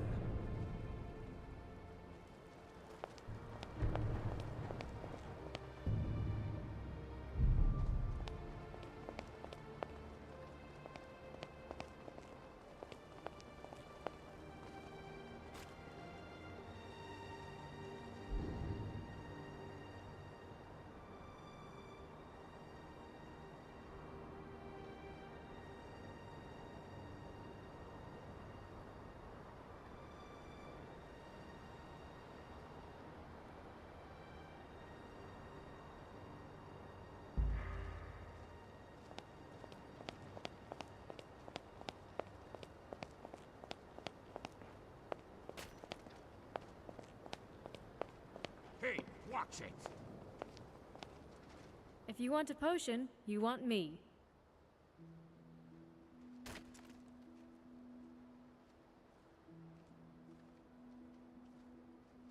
Hey, watch it! If you want a potion, you want me.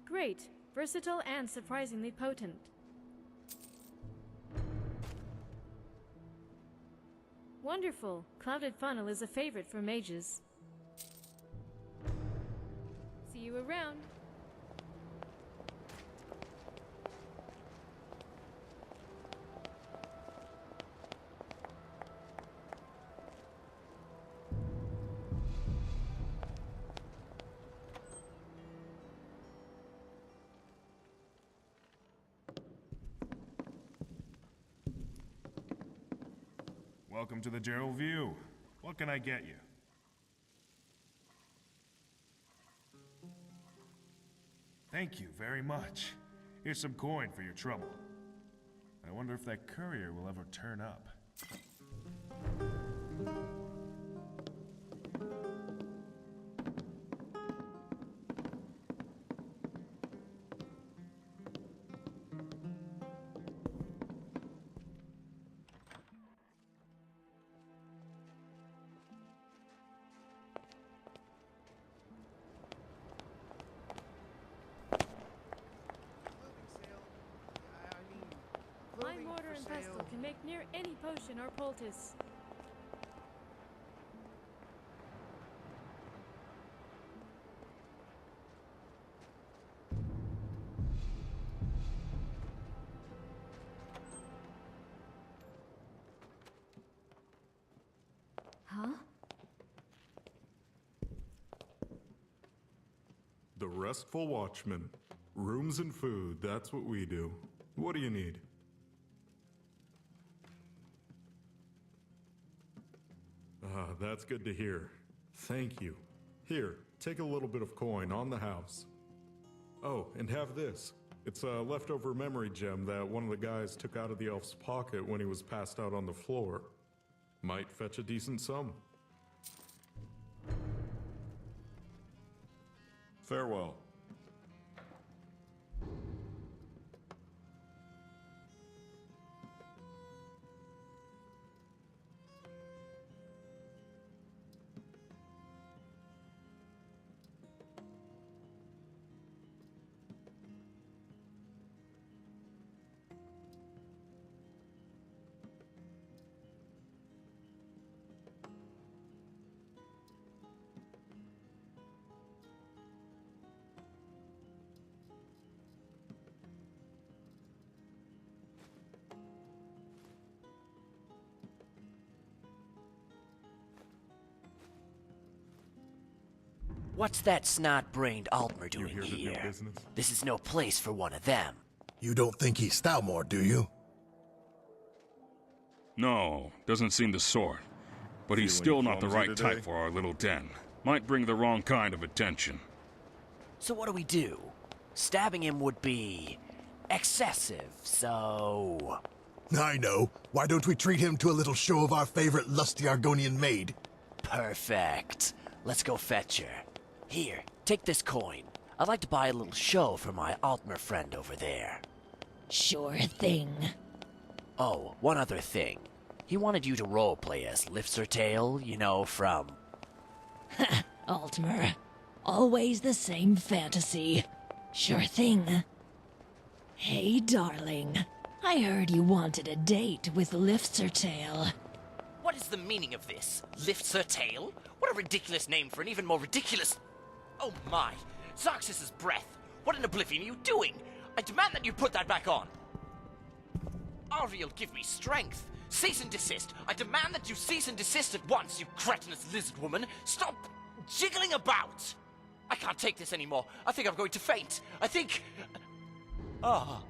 Great, versatile and surprisingly potent. Wonderful, Clouded Funnel is a favorite for mages. See you around. Welcome to the Gerald View. What can I get you? Thank you very much. Here's some coin for your trouble. I wonder if that courier will ever turn up. My mortar and pestle can make near any potion or poultice. Huh? The Restful Watchman. Rooms and food, that's what we do. What do you need? Ah, that's good to hear. Thank you. Here, take a little bit of coin on the house. Oh, and have this. It's a leftover memory gem that one of the guys took out of the elf's pocket when he was passed out on the floor. Might fetch a decent sum. Farewell. What's that snot-brained Altmer doing here? This is no place for one of them. You don't think he's Thalmor, do you? No, doesn't seem the sort. But he's still not the right type for our little den. Might bring the wrong kind of attention. So what do we do? Stabbing him would be excessive, so... I know. Why don't we treat him to a little show of our favorite lusty Argonian maid? Perfect. Let's go fetch her. Here, take this coin. I'd like to buy a little show for my Altmer friend over there. Sure thing. Oh, one other thing. He wanted you to roleplay as Lifts-Her-Tail, you know, from... Altmer. Always the same fantasy. Sure thing. Hey, darling. I heard you wanted a date with Lifts-Her-Tail. What is the meaning of this? Lifts-Her-Tail? What a ridiculous name for an even more ridiculous... Oh my! Zoxis's breath! What in oblivion are you doing? I demand that you put that back on! Ariel, give me strength! Cease and desist! I demand that you cease and desist at once, you cretinous lizard woman! Stop jiggling about! I can't take this anymore. I think I'm going to faint. I think... Ah...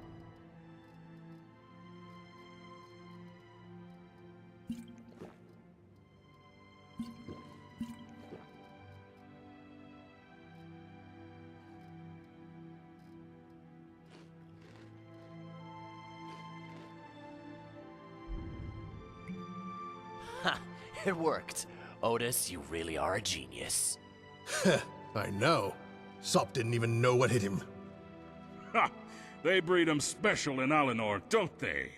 Ha! It worked. Otis, you really are a genius. I know. Sop didn't even know what hit him. Ha! They breed 'em special in Alinor, don't they?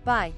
Bye.